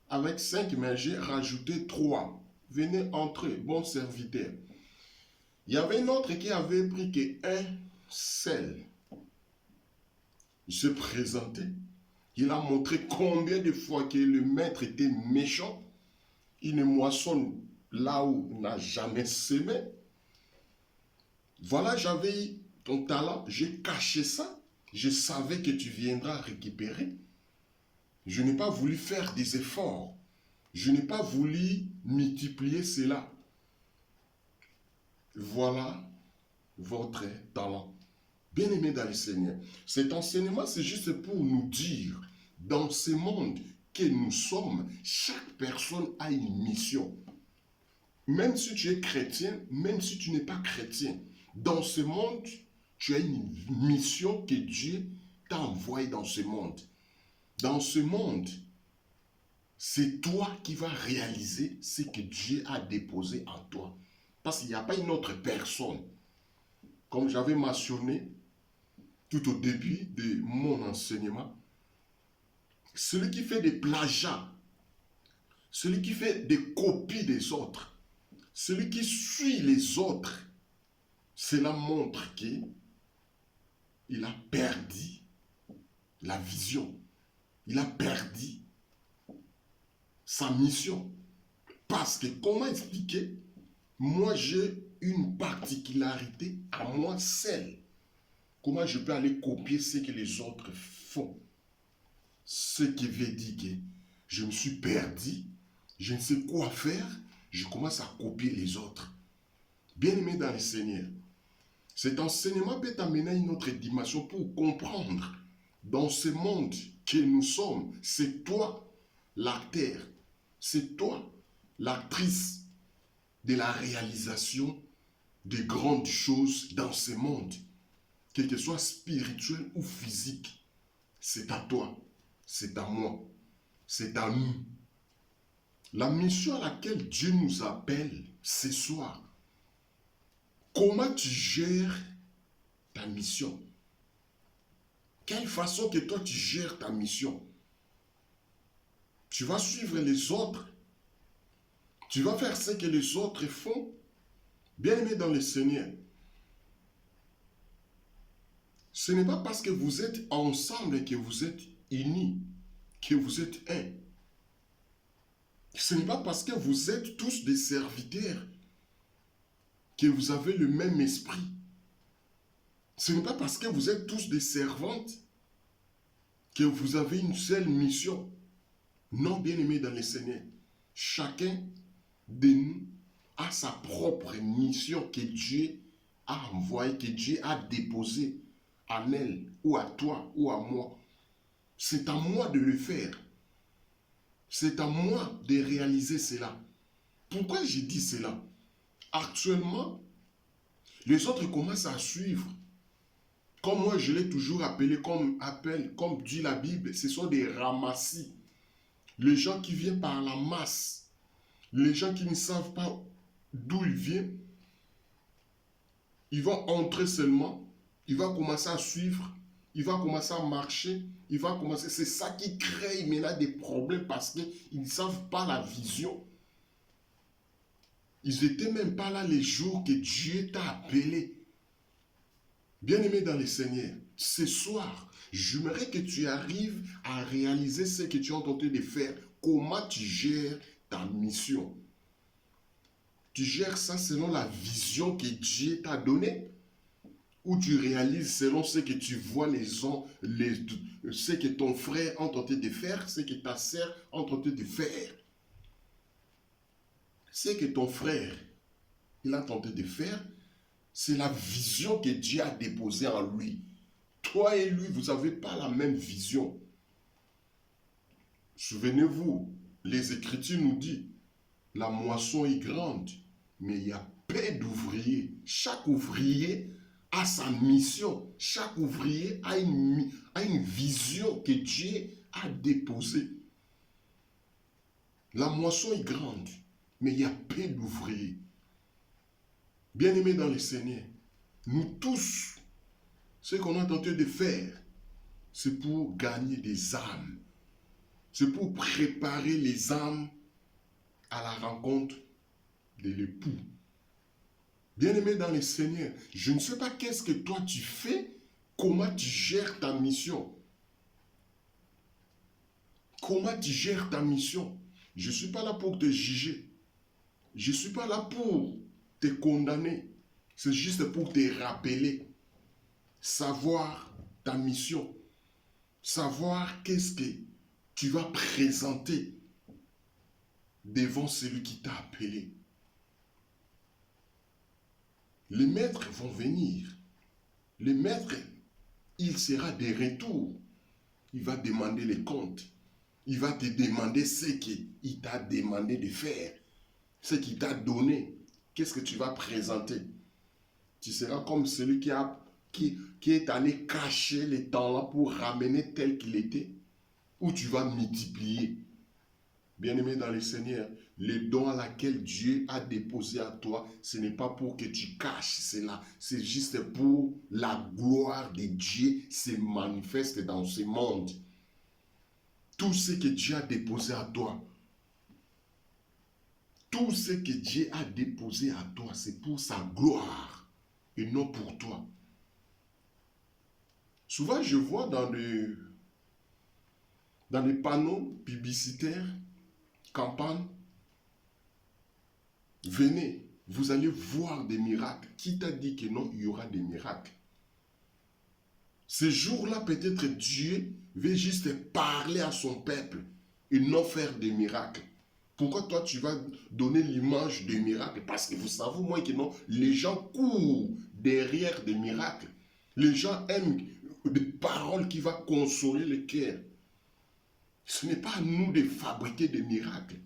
avec 5, mais j'ai rajouté 3. Venez entrer, bon serviteur. Il y avait un autre qui avait pris qu'un seul. Il se présentait. Il a montré combien de fois que le maître était méchant. Il ne moissonne là où il n'a jamais semé. Voilà, j'avais eu ton talent, j'ai caché ça. Je savais que tu viendras récupérer. Je n'ai pas voulu faire des efforts. Je n'ai pas voulu multiplier cela. Voilà votre talent. Bien-aimés dans le Seigneur, cet enseignement, c'est juste pour nous dire, dans ce monde que nous sommes, chaque personne a une mission. Même si tu es chrétien, même si tu n'es pas chrétien, dans ce monde, tu as une mission que Dieu t'a envoyée dans ce monde. Dans ce monde, c'est toi qui vas réaliser ce que Dieu a déposé en toi. Parce qu'il n'y a pas une autre personne. Comme j'avais mentionné tout au début de mon enseignement, celui qui fait des plagiats, celui qui fait des copies des autres, celui qui suit les autres, cela montre qu'il a perdu la vision. Il a perdu sa mission. Parce que, comment expliquer? Moi, j'ai une particularité à moi seul. Comment je peux aller copier ce que les autres font? Ce qui veut dire que je me suis perdu, je ne sais quoi faire, je commence à copier les autres. Bien-aimé dans le Seigneur, cet enseignement peut t'amener à une autre dimension pour comprendre dans ce monde que nous sommes, c'est toi l'acteur, c'est toi l'actrice de la réalisation de grandes choses dans ce monde, quel que soit spirituel ou physique. C'est à toi, c'est à moi, c'est à nous. La mission à laquelle Dieu nous appelle ce soir, comment tu gères ta mission? Quelle façon que toi tu gères ta mission? Tu vas suivre les autres? Tu vas faire ce que les autres font? Bien-aimé dans le Seigneur, ce n'est pas parce que vous êtes ensemble que vous êtes unis, que vous êtes un. Ce n'est pas parce que vous êtes tous des serviteurs que vous avez le même esprit. Ce n'est pas parce que vous êtes tous des servantes que vous avez une seule mission. Non, bien-aimé dans le Seigneur, chacun de nous a sa propre mission que Dieu a envoyée, que Dieu a déposée en elle, ou à toi, ou à moi. C'est à moi de le faire. C'est à moi de réaliser cela. Pourquoi j'ai dit cela? Actuellement, les autres commencent à suivre. Comme moi, je l'ai toujours appelé, comme dit la Bible, ce sont des ramassis. Les gens qui viennent par la masse. Les gens qui ne savent pas d'où ils viennent. Ils vont entrer seulement. Ils vont commencer à suivre. Ils vont commencer à marcher. C'est ça qui crée maintenant des problèmes parce qu'ils ne savent pas la vision. Ils n'étaient même pas là les jours que Dieu t'a appelé. Bien-aimé dans le Seigneur, ce soir, j'aimerais que tu arrives à réaliser ce que tu es en train de faire. Comment tu gères ta mission? Tu gères ça selon la vision que Dieu t'a donnée? Ou tu réalises selon ce que tu vois ce que ton frère est en train de faire, ce que ta sœur est en train de faire? Ce que ton frère il est en train de faire, c'est la vision que Dieu a déposée en lui. Toi et lui, vous n'avez pas la même vision. Souvenez-vous, les Écritures nous disent, la moisson est grande, mais il y a peu d'ouvriers. Chaque ouvrier a sa mission. Chaque ouvrier a une vision que Dieu a déposée. La moisson est grande, mais il y a peu d'ouvriers. Bien-aimés dans le Seigneur, nous tous, ce qu'on a tenté de faire, c'est pour gagner des âmes. C'est pour préparer les âmes à la rencontre de l'époux. Bien-aimé dans le Seigneur, je ne sais pas qu'est-ce que toi tu fais, comment tu gères ta mission. Comment tu gères ta mission? Je ne suis pas là pour te juger. Je ne suis pas là pour te condamner. C'est juste pour te rappeler. Savoir ta mission. Savoir qu'est-ce que tu vas présenter devant celui qui t'a appelé. Les maîtres vont venir. Le maître, il sera de retour. Il va demander les comptes. Il va te demander ce qu'il t'a demandé de faire. Ce qu'il t'a donné. Qu'est-ce que tu vas présenter? Tu seras comme celui qui est allé cacher les temps-là pour ramener tel qu'il était. Ou tu vas multiplier. Bien-aimé dans le Seigneur, les dons à laquelle Dieu a déposé à toi, ce n'est pas pour que tu caches cela. C'est juste pour la gloire de Dieu se manifeste dans ce monde. Tout ce que Dieu a déposé à toi, tout ce que Dieu a déposé à toi, c'est pour sa gloire et non pour toi. Souvent, je vois dans les panneaux publicitaires, campagnes, Venez, vous allez voir des miracles. Qui t'a dit que non, il y aura des miracles? Ce jour-là, peut-être Dieu veut juste parler à son peuple et non faire des miracles. Pourquoi toi, tu vas donner l'image des miracles? Parce que vous savez, moi, que non, les gens courent derrière des miracles. Les gens aiment des paroles qui vont consoler le cœur. Ce n'est pas à nous de fabriquer des miracles.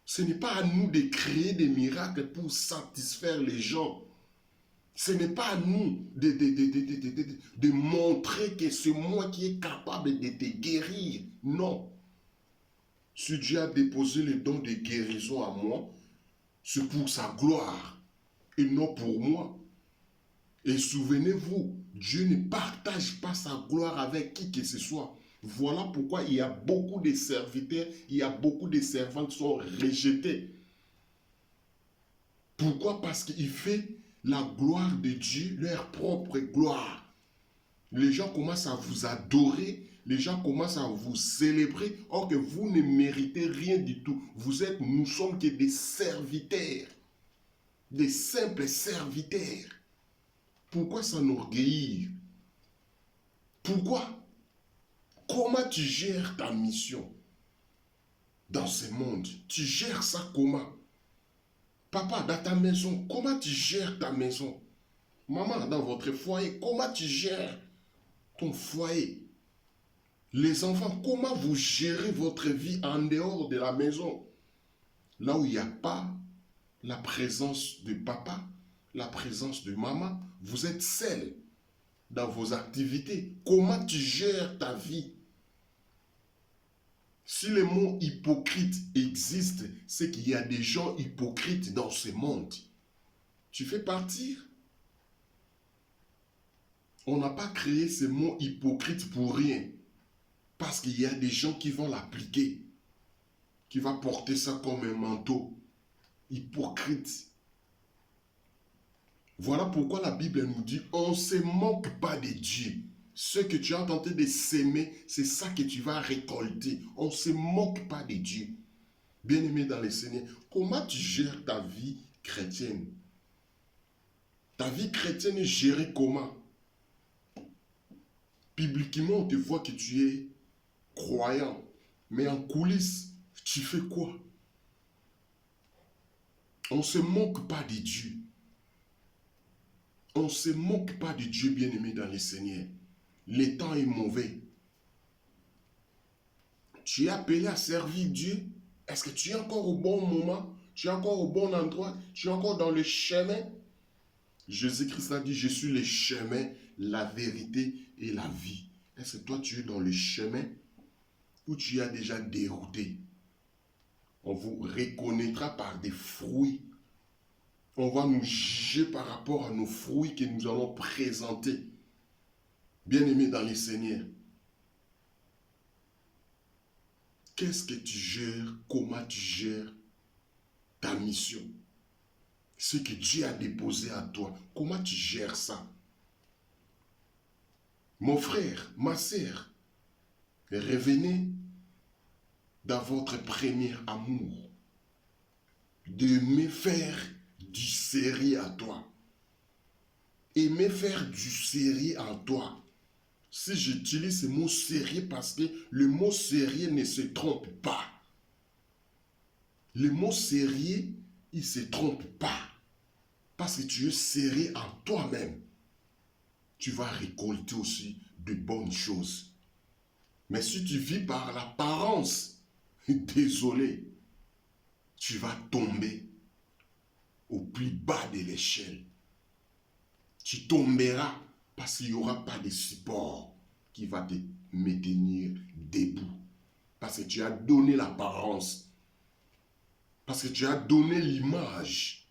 Ce n'est pas à nous de créer des miracles pour satisfaire les gens. Ce n'est pas à nous de montrer que c'est moi qui est capable de te guérir. Non. Si Dieu a déposé le don de guérison à moi, c'est pour sa gloire et non pour moi. Et souvenez-vous, Dieu ne partage pas sa gloire avec qui que ce soit. Voilà pourquoi il y a beaucoup de serviteurs, il y a beaucoup de servants qui sont rejetés. Pourquoi? Parce qu'il fait la gloire de Dieu leur propre gloire. Les gens commencent à vous adorer, les gens commencent à vous célébrer, or que vous ne méritez rien du tout. Nous sommes que des serviteurs, des simples serviteurs. Pourquoi s'enorgueillir? Pourquoi? Comment tu gères ta mission dans ce monde? Tu gères ça comment? Papa, dans ta maison, comment tu gères ta maison? Maman, dans votre foyer, comment tu gères ton foyer? Les enfants, comment vous gérez votre vie en dehors de la maison? Là où il n'y a pas la présence de papa, la présence de maman, vous êtes seul dans vos activités. Comment tu gères ta vie? Si le mot hypocrite existe, c'est qu'il y a des gens hypocrites dans ce monde. Tu fais partir? On n'a pas créé ce mot hypocrite pour rien. Parce qu'il y a des gens qui vont l'appliquer, qui vont porter ça comme un manteau. Hypocrite. Voilà pourquoi la Bible nous dit, on ne se moque pas de Dieu. Ce que tu as tenté de s'aimer, c'est ça que tu vas récolter. On ne se moque pas de Dieu. Bien-aimé dans le Seigneur, comment tu gères ta vie chrétienne? Ta vie chrétienne est gérée comment? Publiquement, on te voit que tu es croyant. Mais en coulisses, tu fais quoi? On ne se moque pas de Dieu. On ne se moque pas de Dieu, bien-aimé dans le Seigneur. Le temps est mauvais. Tu es appelé à servir Dieu. Est-ce que tu es encore au bon moment? Tu es encore au bon endroit? Tu es encore dans le chemin? Jésus-Christ a dit, je suis le chemin, la vérité et la vie. Est-ce que toi tu es dans le chemin ou tu as déjà dérouté? On vous reconnaîtra par des fruits. On va nous juger par rapport à nos fruits que nous allons présenter. Bien-aimé dans le Seigneur, qu'est-ce que tu gères? Comment tu gères ta mission? Ce que Dieu a déposé à toi, comment tu gères ça? Mon frère, ma sœur, revenez dans votre premier amour, de me faire du sérieux à toi. Aimer faire du sérieux en toi. Si j'utilise ce mot sérieux parce que le mot sérieux ne se trompe pas. Le mot sérieux, il ne se trompe pas. Parce que tu es sérieux en toi-même. Tu vas récolter aussi de bonnes choses. Mais si tu vis par l'apparence, désolé, tu vas tomber au plus bas de l'échelle. Tu tomberas parce qu'il n'y aura pas de support qui va te maintenir debout. Parce que tu as donné l'apparence. Parce que tu as donné l'image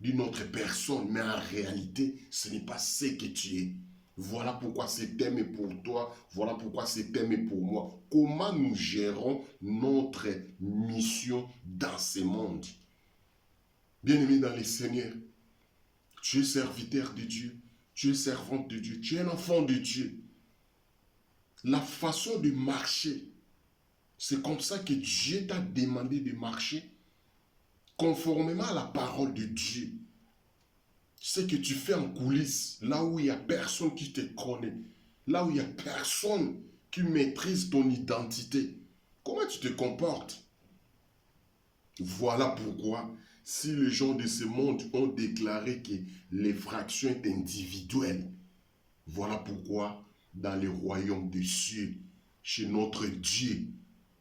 d'une autre personne. Mais en réalité, ce n'est pas ce que tu es. Voilà pourquoi ce thème est pour toi. Voilà pourquoi ce thème est pour moi. Comment nous gérons notre mission dans ce monde? Bien-aimé dans le Seigneur, tu es serviteur de Dieu, tu es servante de Dieu, tu es un enfant de Dieu. La façon de marcher, c'est comme ça que Dieu t'a demandé de marcher. conformément à la parole de Dieu. Ce que tu fais en coulisses, là où il n'y a personne qui te connaît, là où il n'y a personne qui maîtrise ton identité, comment tu te comportes? Voilà pourquoi, si les gens de ce monde ont déclaré que l'effraction est individuelle, voilà pourquoi, dans le royaume des cieux, chez notre Dieu,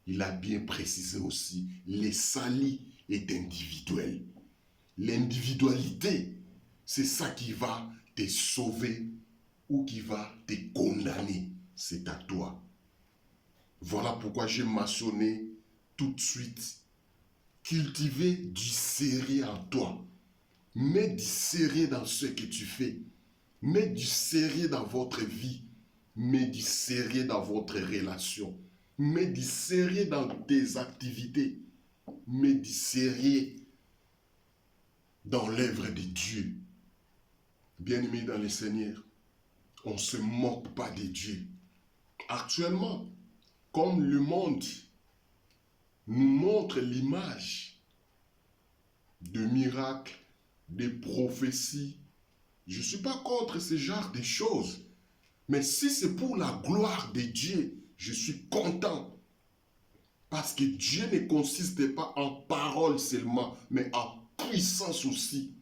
il a bien précisé aussi, le salut est individuel. L'individualité, c'est ça qui va te sauver ou qui va te condamner. C'est à toi. Voilà pourquoi j'ai mentionné tout de suite, cultiver du sérieux en toi. Mets du sérieux dans ce que tu fais. Mets du sérieux dans votre vie. Mets du sérieux dans votre relation. Mets du sérieux dans tes activités. Mets du sérieux dans l'œuvre de Dieu. Bien-aimés dans le Seigneur, on ne se moque pas de Dieu. Actuellement, comme le monde nous montre l'image de miracles, de prophéties, je ne suis pas contre ce genre de choses. Mais si c'est pour la gloire de Dieu, je suis content. Parce que Dieu ne consiste pas en paroles seulement, mais en puissance aussi.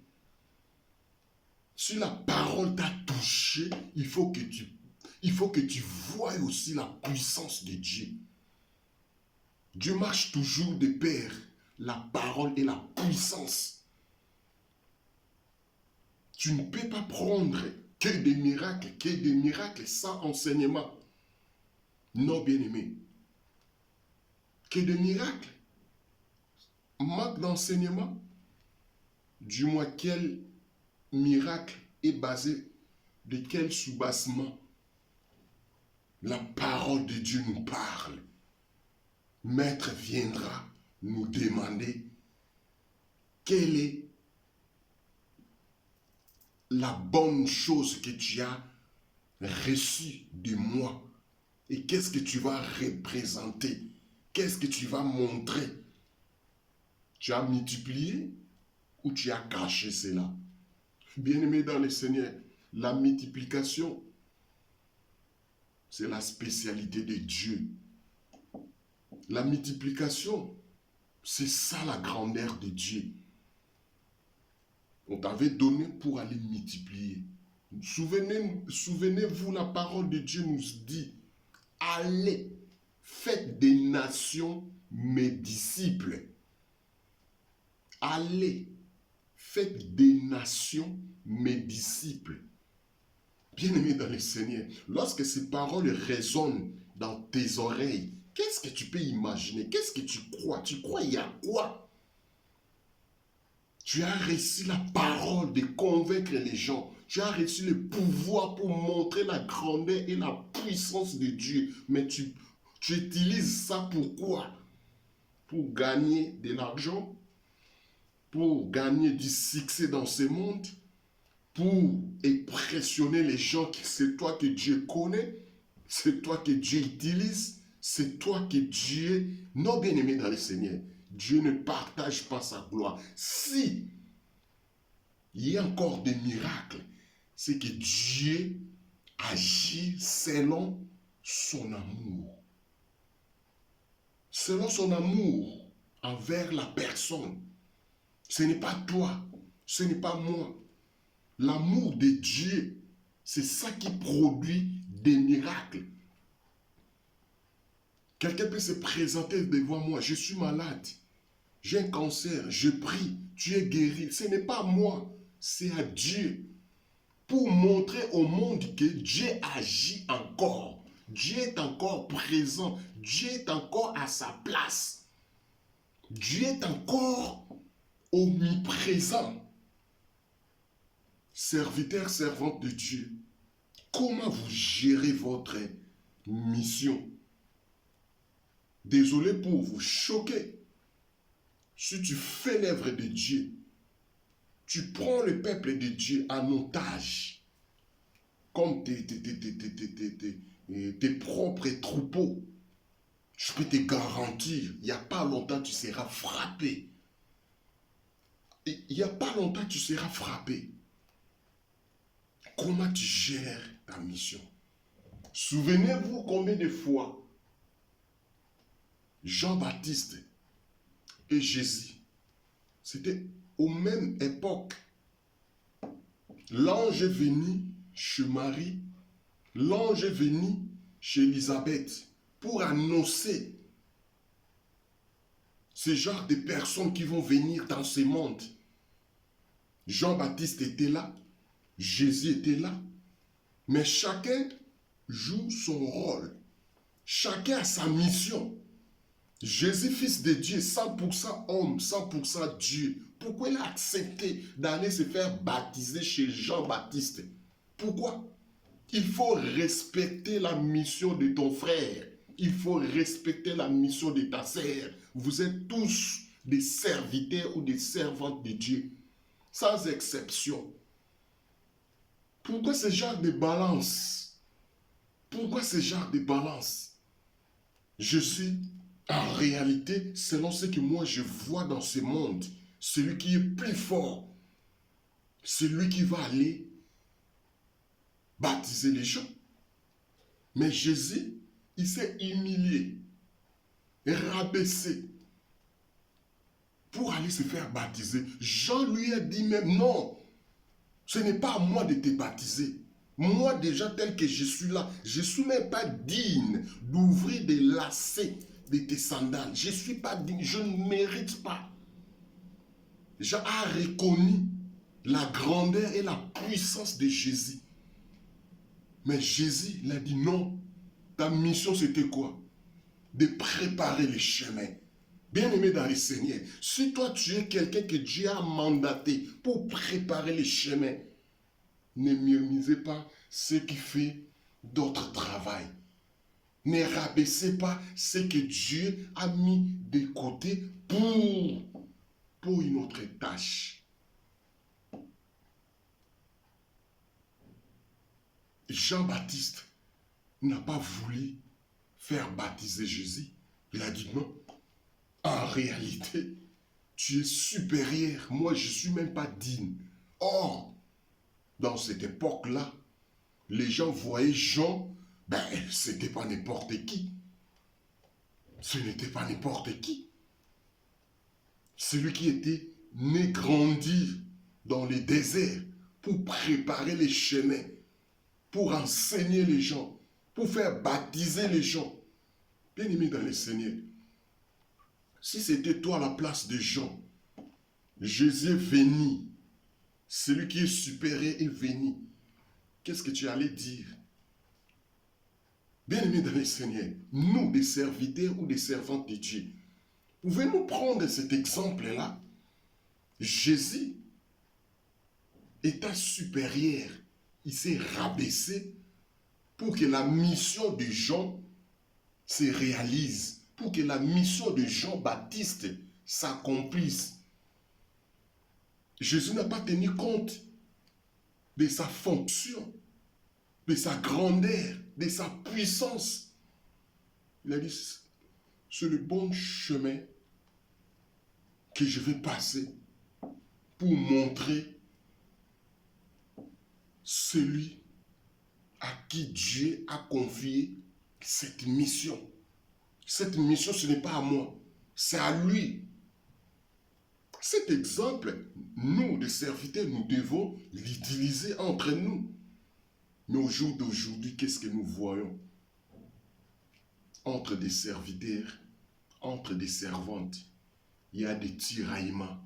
Si la parole t'a touché, il faut que tu voies aussi la puissance de Dieu. Dieu marche toujours de pair, la parole et la puissance. Tu ne peux pas prendre que des miracles sans enseignement. Non, bien-aimé. Que des miracles. Manque d'enseignement. Du moins, quel miracle est basé de quel soubassement? La parole de Dieu nous parle. Maître viendra nous demander quelle est la bonne chose que tu as reçue de moi et qu'est-ce que tu vas représenter, qu'est-ce que tu vas montrer. Tu as multiplié ou tu as caché cela? Bien-aimé dans le Seigneur, la multiplication, c'est la spécialité de Dieu. La multiplication, c'est ça la grandeur de Dieu. On t'avait donné pour aller multiplier. Souvenez-vous, la parole de Dieu nous dit, allez, faites des nations mes disciples. Allez, faites des nations mes disciples. Bien-aimé dans le Seigneur, lorsque ces paroles résonnent dans tes oreilles, qu'est-ce que tu peux imaginer? Qu'est-ce que tu crois? Tu crois il y a quoi? Tu as reçu la parole de convaincre les gens. Tu as reçu le pouvoir pour montrer la grandeur et la puissance de Dieu. Mais tu utilises ça pour quoi? Pour gagner de l'argent? Pour gagner du succès dans ce monde? Pour impressionner les gens que c'est toi que Dieu connaît? C'est toi que Dieu utilise? C'est toi que Dieu... Non, bien-aimé dans le Seigneur, Dieu ne partage pas sa gloire. Si il y a encore des miracles, c'est que Dieu agit selon son amour. Selon son amour envers la personne. Ce n'est pas toi, ce n'est pas moi. L'amour de Dieu, c'est ça qui produit des miracles. Quelqu'un peut se présenter devant moi, je suis malade, j'ai un cancer, je prie, tu es guéri. Ce n'est pas moi, c'est à Dieu. Pour montrer au monde que Dieu agit encore. Dieu est encore présent, Dieu est encore à sa place. Dieu est encore omniprésent. Serviteurs, servantes de Dieu, comment vous gérez votre mission? Désolé pour vous choquer. Si tu fais l'œuvre de Dieu, tu prends le peuple de Dieu en otage, comme tes propres troupeaux, je peux te garantir, il n'y a pas longtemps, tu seras frappé. il n'y a pas longtemps, tu seras frappé. Comment tu gères ta mission? Souvenez-vous combien de fois Jean-Baptiste et Jésus, c'était aux mêmes époques. L'ange est venu chez Marie, l'ange est venu chez Élisabeth pour annoncer ce genre de personnes qui vont venir dans ce monde. Jean-Baptiste était là, Jésus était là, mais chacun joue son rôle. Chacun a sa mission. Jésus, fils de Dieu, 100% homme, 100% Dieu. Pourquoi il a accepté d'aller se faire baptiser chez Jean-Baptiste? Pourquoi? Il faut respecter la mission de ton frère. Il faut respecter la mission de ta sœur. Vous êtes tous des serviteurs ou des servantes de Dieu, sans exception. Pourquoi ce genre de balance? Pourquoi ce genre de balance? Je suis, en réalité, selon ce que moi je vois dans ce monde, celui qui est plus fort, celui qui va aller baptiser les gens. Mais Jésus, il s'est humilié, rabaissé pour aller se faire baptiser. Jean lui a dit même, non, ce n'est pas à moi de te baptiser. Moi déjà tel que je suis là, je ne suis même pas digne d'ouvrir des lacets de tes sandales. Je ne suis pas digne, je ne mérite pas. Jean a reconnu la grandeur et la puissance de Jésus. Mais Jésus, il a dit non. Ta mission, c'était quoi? De préparer les chemins. Bien-aimé dans le Seigneur, si toi tu es quelqu'un que Dieu a mandaté pour préparer les chemins, ne minimisez pas ce qui fait d'autres travail. Ne rabaissez pas ce que Dieu a mis de côté pour une autre tâche. Jean-Baptiste n'a pas voulu faire baptiser Jésus. Il a dit non. En réalité, tu es supérieur. Moi, je ne suis même pas digne. Or, dans cette époque-là, les gens voyaient Jean, ce n'était pas n'importe qui. Ce n'était pas n'importe qui. Celui qui était né, grandi dans les déserts pour préparer les chemins, pour enseigner les gens, pour faire baptiser les gens. Bien-aimé dans le Seigneur, si c'était toi à la place de Jean, Jésus est venu, celui qui est supérieur est venu, qu'est-ce que tu allais dire? Bien-aimé dans le Seigneur, nous, des serviteurs ou des servantes de Dieu, pouvez-nous prendre cet exemple-là? Jésus étant supérieur, il s'est rabaissé pour que la mission de Jean se réalise, pour que la mission de Jean-Baptiste s'accomplisse. Jésus n'a pas tenu compte de sa fonction, de sa grandeur, de sa puissance. Il a dit, c'est le bon chemin que je vais passer pour montrer celui à qui Dieu a confié cette mission. Cette mission, ce n'est pas à moi, c'est à lui. Cet exemple, nous, les serviteurs, nous devons l'utiliser entre nous. Mais au jour d'aujourd'hui, qu'est-ce que nous voyons? Entre des serviteurs, entre des servantes, il y a des tiraillements,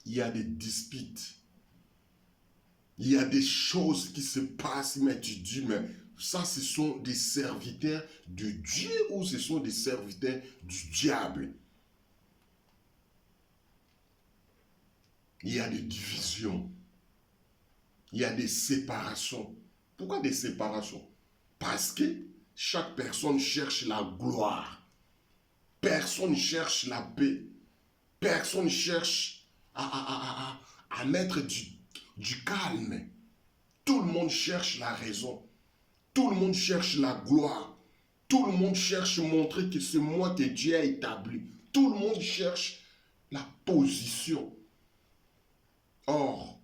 il y a des disputes, il y a des choses qui se passent, mais tu dis, mais ça, ce sont des serviteurs de Dieu ou ce sont des serviteurs du diable? Il y a des divisions, il y a des séparations. Pourquoi des séparations? Parce que chaque personne cherche la gloire. Personne cherche la paix. Personne cherche à mettre du calme. Tout le monde cherche la raison. Tout le monde cherche la gloire. Tout le monde cherche à montrer que c'est moi que Dieu a établi. Tout le monde cherche la position. Or,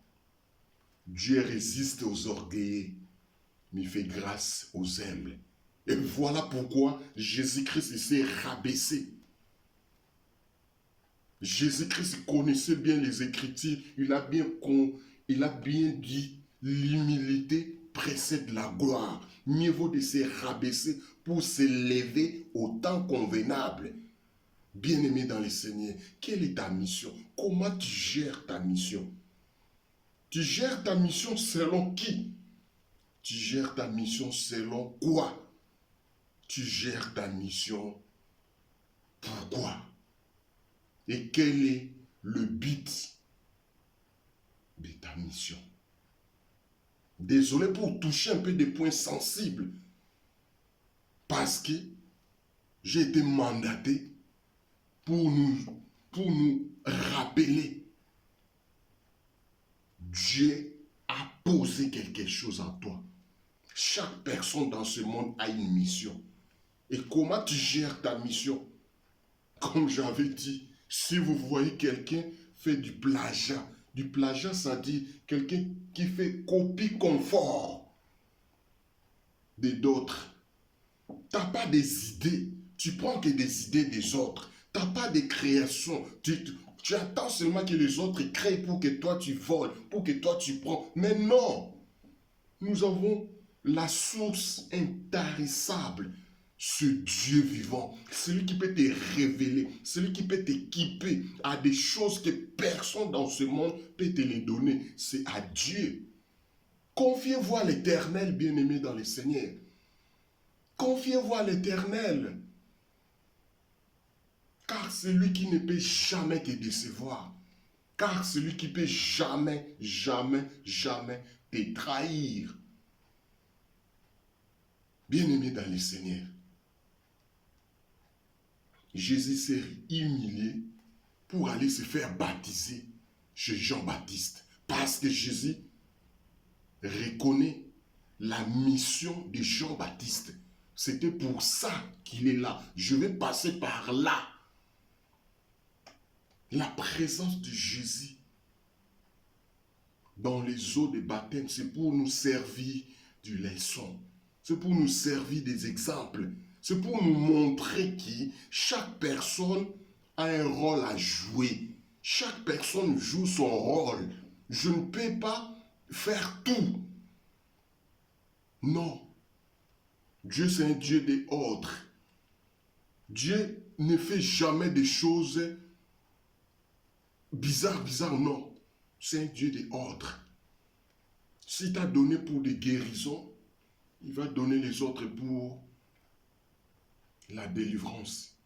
Dieu résiste aux orgueilleux, mais il fait grâce aux humbles. Et voilà pourquoi Jésus-Christ s'est rabaissé. Jésus-Christ connaissait bien les Écritures. Il a bien dit, l'humilité précède la gloire. Mieux vaut de se rabaisser pour s'élever au temps convenable. Bien-aimé dans le Seigneur, quelle est ta mission? Comment tu gères ta mission? Tu gères ta mission selon qui? Tu gères ta mission selon quoi? Tu gères ta mission pourquoi? Et quel est le but de ta mission? Désolé pour toucher un peu des points sensibles, parce que j'ai été mandaté pour nous rappeler. Dieu a posé quelque chose en toi. Chaque personne dans ce monde a une mission. Et comment tu gères ta mission? Comme j'avais dit, si vous voyez quelqu'un faire du plagiat ça dit quelqu'un qui fait copie conforme de d'autres. Tu n'as pas des idées, tu prends que des idées des autres. Tu n'as pas de création. Tu attends seulement que les autres créent pour que toi tu voles, pour que toi tu prends. Mais non, nous avons la source intarissable, ce Dieu vivant, celui qui peut te révéler, celui qui peut t'équiper à des choses que personne dans ce monde peut te les donner. C'est à Dieu. Confiez-vous à l'Éternel, bien-aimé dans le Seigneur. Confiez-vous à l'Éternel. Car c'est lui qui ne peut jamais te décevoir. Car c'est lui qui peut jamais te trahir. Bien-aimé dans le Seigneur, Jésus s'est humilié pour aller se faire baptiser chez Jean-Baptiste. Parce que Jésus reconnaît la mission de Jean-Baptiste. C'était pour ça qu'il est là. Je vais passer par là. La présence de Jésus dans les eaux de baptême, c'est pour nous servir du leçon. C'est pour nous servir des exemples. C'est pour nous montrer que chaque personne a un rôle à jouer. Chaque personne joue son rôle. Je ne peux pas faire tout. Non. Dieu, c'est un Dieu des ordres. Dieu ne fait jamais des choses bizarres, non. C'est un Dieu des ordres. S'il t'a donné pour des guérisons, il va donner les autres pour la délivrance.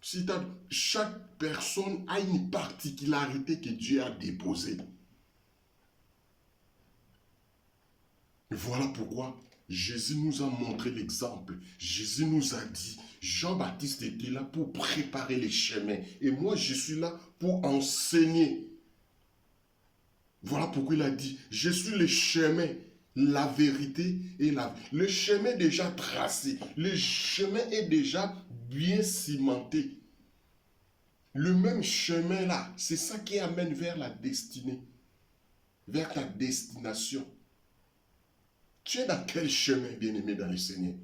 Chaque personne a une particularité que Dieu a déposée. Voilà pourquoi Jésus nous a montré l'exemple. Jésus nous a dit, Jean-Baptiste était là pour préparer les chemins. Et moi, je suis là pour enseigner. Voilà pourquoi il a dit, je suis le chemin, la vérité et la vie. Le chemin est déjà tracé. Le chemin est déjà bien cimenté. Le même chemin là, c'est ça qui amène vers la destinée, vers ta destination. Tu es dans quel chemin, bien-aimé dans le Seigneur?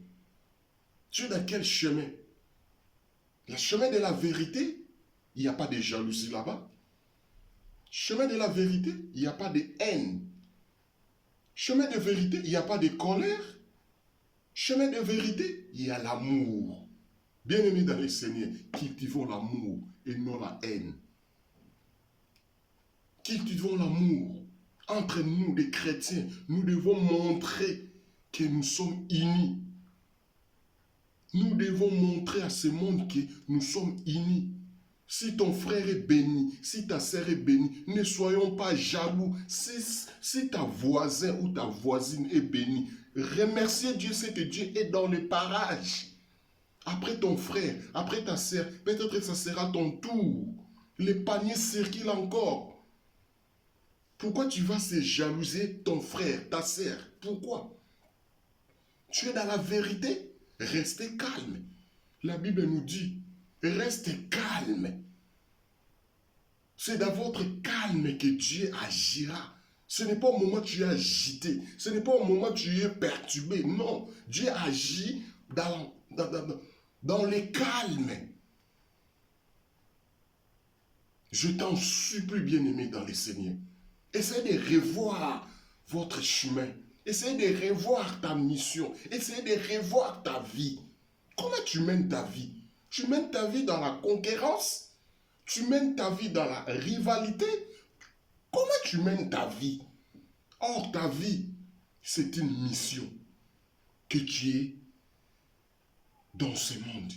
Tu es dans quel chemin? Le chemin de la vérité, il n'y a pas de jalousie là-bas. Chemin de la vérité, il n'y a pas de haine. Chemin de vérité, il n'y a pas de colère. Chemin de vérité, il y a l'amour. Bien-aimé dans le Seigneur, cultivons l'amour et non la haine. Cultivons l'amour. Entre nous, les chrétiens, nous devons montrer que nous sommes unis. Nous devons montrer à ce monde que nous sommes unis. Si ton frère est béni, si ta sœur est bénie, ne soyons pas jaloux. Si ta voisin ou ta voisine est bénie, remerciez Dieu, c'est que Dieu est dans les parages. Après ton frère, après ta sœur, peut-être que ça sera ton tour. Les paniers circulent encore. Pourquoi tu vas se jalouser ton frère, ta sœur? Pourquoi? Tu es dans la vérité. Restez calme. La Bible nous dit, reste calme. C'est dans votre calme que Dieu agira. Ce n'est pas au moment où tu es agité. Ce n'est pas au moment où tu es perturbé. Non, Dieu agit dans le calme. Je t'en supplie, bien-aimé dans le Seigneur. Essayez de revoir votre chemin. Essayez de revoir ta mission. Essayez de revoir ta vie. Comment tu mènes ta vie? Tu mènes ta vie dans la conquérance? Tu mènes ta vie dans la rivalité? Comment tu mènes ta vie? Or, ta vie, c'est une mission que tu es dans ce monde.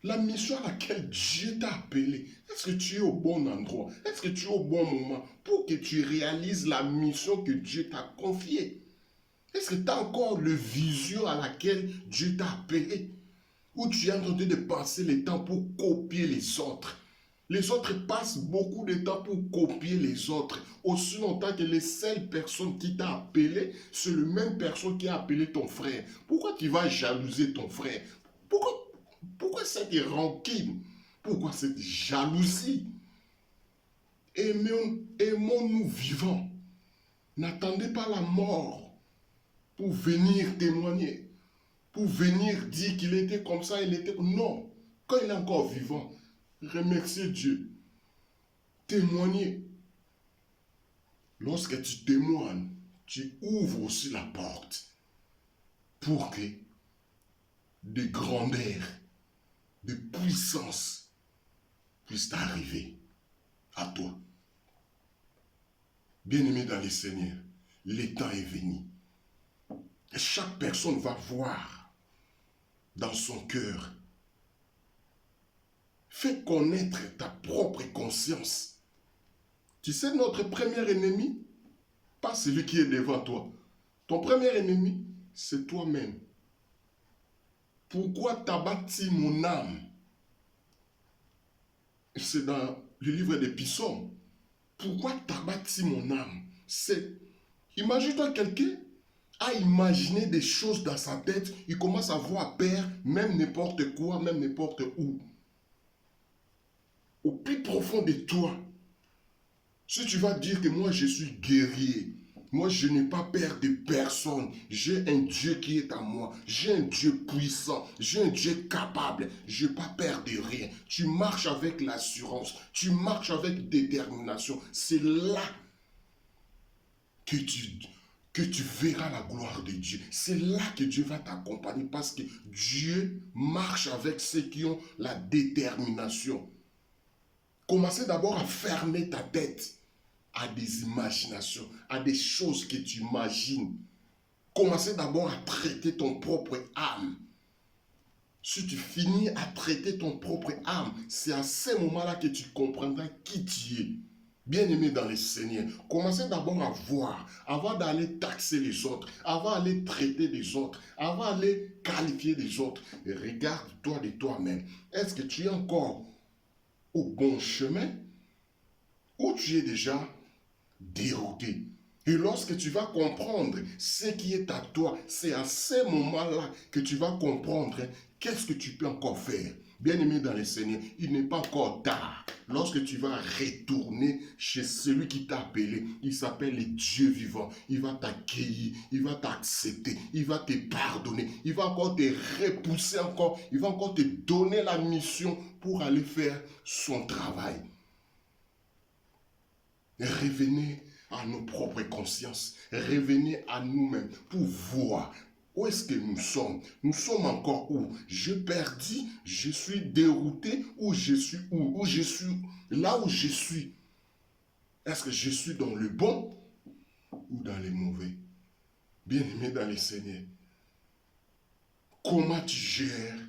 La mission à laquelle Dieu t'a appelé, est-ce que tu es au bon endroit? Est-ce que tu es au bon moment pour que tu réalises la mission que Dieu t'a confiée? Est-ce que tu as encore le vision à laquelle Dieu t'a appelé? Ou tu es en train de passer le temps pour copier les autres? Les autres passent beaucoup de temps pour copier les autres. Aussi longtemps que les seules personnes qui t'ont appelé, c'est la même personne qui a appelé ton frère. Pourquoi tu vas jalouser ton frère? Pourquoi cette rancune? Pourquoi cette jalousie? Aimons-nous vivants. N'attendez pas la mort pour venir témoigner, pour venir dire qu'il était comme ça, il était... Non, quand il est encore vivant, remerciez Dieu. Témoigner. Lorsque tu témoignes, tu ouvres aussi la porte pour que des grandeurs, de puissance puissent arriver à toi. Bien-aimé dans le Seigneur, le temps est venu. Et chaque personne va voir dans son cœur. Fais connaître ta propre conscience. Tu sais, notre premier ennemi, pas celui qui est devant toi. Ton premier ennemi, c'est toi-même. Pourquoi t'as bâti mon âme? C'est dans le livre des Psaumes. Pourquoi t'as bâti mon âme? C'est, imagine-toi quelqu'un a imaginé des choses dans sa tête, il commence à voir perdre même n'importe quoi, même n'importe où. Au plus profond de toi, si tu vas dire que moi je suis guerrier, moi je n'ai pas peur de personne, j'ai un Dieu qui est à moi, j'ai un Dieu puissant, j'ai un Dieu capable, je n'ai pas peur de rien. Tu marches avec l'assurance, tu marches avec détermination, c'est là que tu verras la gloire de Dieu. C'est là que Dieu va t'accompagner parce que Dieu marche avec ceux qui ont la détermination. Commencez d'abord à fermer ta tête à des imaginations, à des choses que tu imagines. Commencez d'abord à traiter ton propre âme. Si tu finis à traiter ton propre âme, c'est à ce moment-là que tu comprendras qui tu es. Bien-aimé dans le Seigneur, commencez d'abord à voir, avant d'aller taxer les autres, avant d'aller traiter les autres, avant d'aller qualifier les autres. Et regarde-toi de toi-même. Est-ce que tu es encore au bon chemin ou tu es déjà dérouté? Et lorsque tu vas comprendre ce qui est à toi, c'est à ce moment-là que tu vas comprendre qu'est-ce que tu peux encore faire. Bien-aimé dans le Seigneur, il n'est pas encore tard. Lorsque tu vas retourner chez celui qui t'a appelé, il s'appelle le Dieu vivant. Il va t'accueillir, il va t'accepter, il va te pardonner, il va encore te repousser encore, il va encore te donner la mission pour aller faire son travail. Revenez à nos propres consciences, revenez à nous-mêmes pour voir où est-ce que nous sommes. Nous sommes encore où? Je perdis, je suis dérouté, ou je suis où? Ou je suis là où je suis. Est-ce que je suis dans le bon ou dans le mauvais? Bien-aimé dans le Seigneur, comment tu gères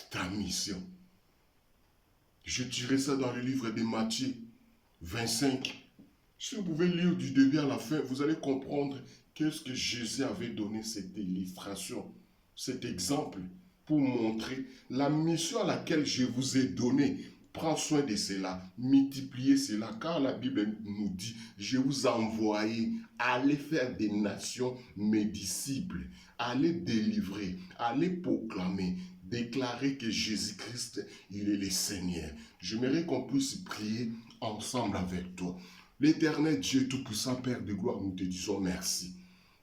ta mission? Je dirai ça dans le livre de Matthieu 25. Si vous pouvez lire du début à la fin, vous allez comprendre qu'est-ce que Jésus avait donné cette illustration, cet exemple, pour montrer la mission à laquelle je vous ai donné. Prends soin de cela, multipliez cela, car la Bible nous dit, je vous ai envoyé, allez faire des nations mes disciples, allez délivrer, allez proclamer, déclarer que Jésus-Christ, il est le Seigneur. J'aimerais qu'on puisse prier ensemble avec toi. L'Éternel Dieu Tout-Puissant, Père de gloire, nous te disons merci.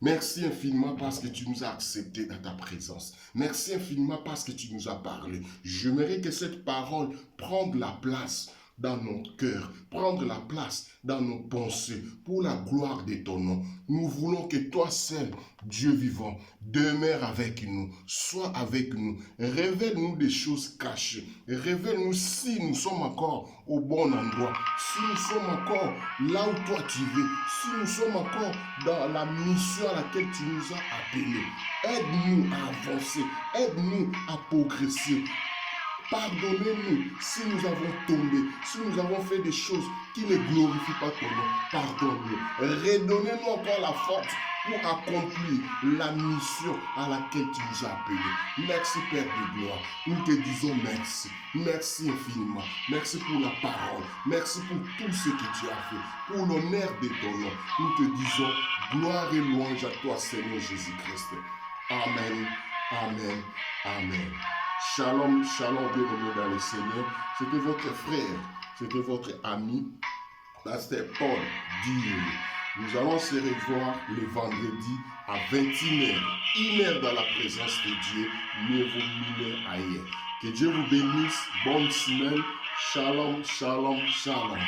Merci infiniment parce que tu nous as acceptés dans ta présence. Merci infiniment parce que tu nous as parlé. J'aimerais que cette parole prenne la place dans notre cœur, prendre la place dans nos pensées pour la gloire de ton nom. Nous voulons que toi seul, Dieu vivant, demeure avec nous, sois avec nous. Révèle-nous des choses cachées. Révèle-nous si nous sommes encore au bon endroit, si nous sommes encore là où toi tu veux, si nous sommes encore dans la mission à laquelle tu nous as appelés. Aide-nous à avancer, aide-nous à progresser. Pardonnez-nous si nous avons tombé, si nous avons fait des choses qui ne glorifient pas ton nom. Pardonne-nous. Redonnez-nous encore la force pour accomplir la mission à laquelle tu nous as appelés. Merci Père de gloire. Nous te disons merci. Merci infiniment. Merci pour la parole. Merci pour tout ce que tu as fait. Pour l'honneur de ton nom. Nous te disons gloire et louange à toi Seigneur Jésus-Christ. Amen. Amen. Amen. Shalom, shalom, bienvenue dans le Seigneur. C'était votre frère, c'était votre ami, Pasteur Paul Dieu. Nous allons se revoir le vendredi à 21h. 1h dans la présence de Dieu, mieux vaut 1000 ailleurs. Que Dieu vous bénisse. Bonne semaine. Shalom, shalom, shalom.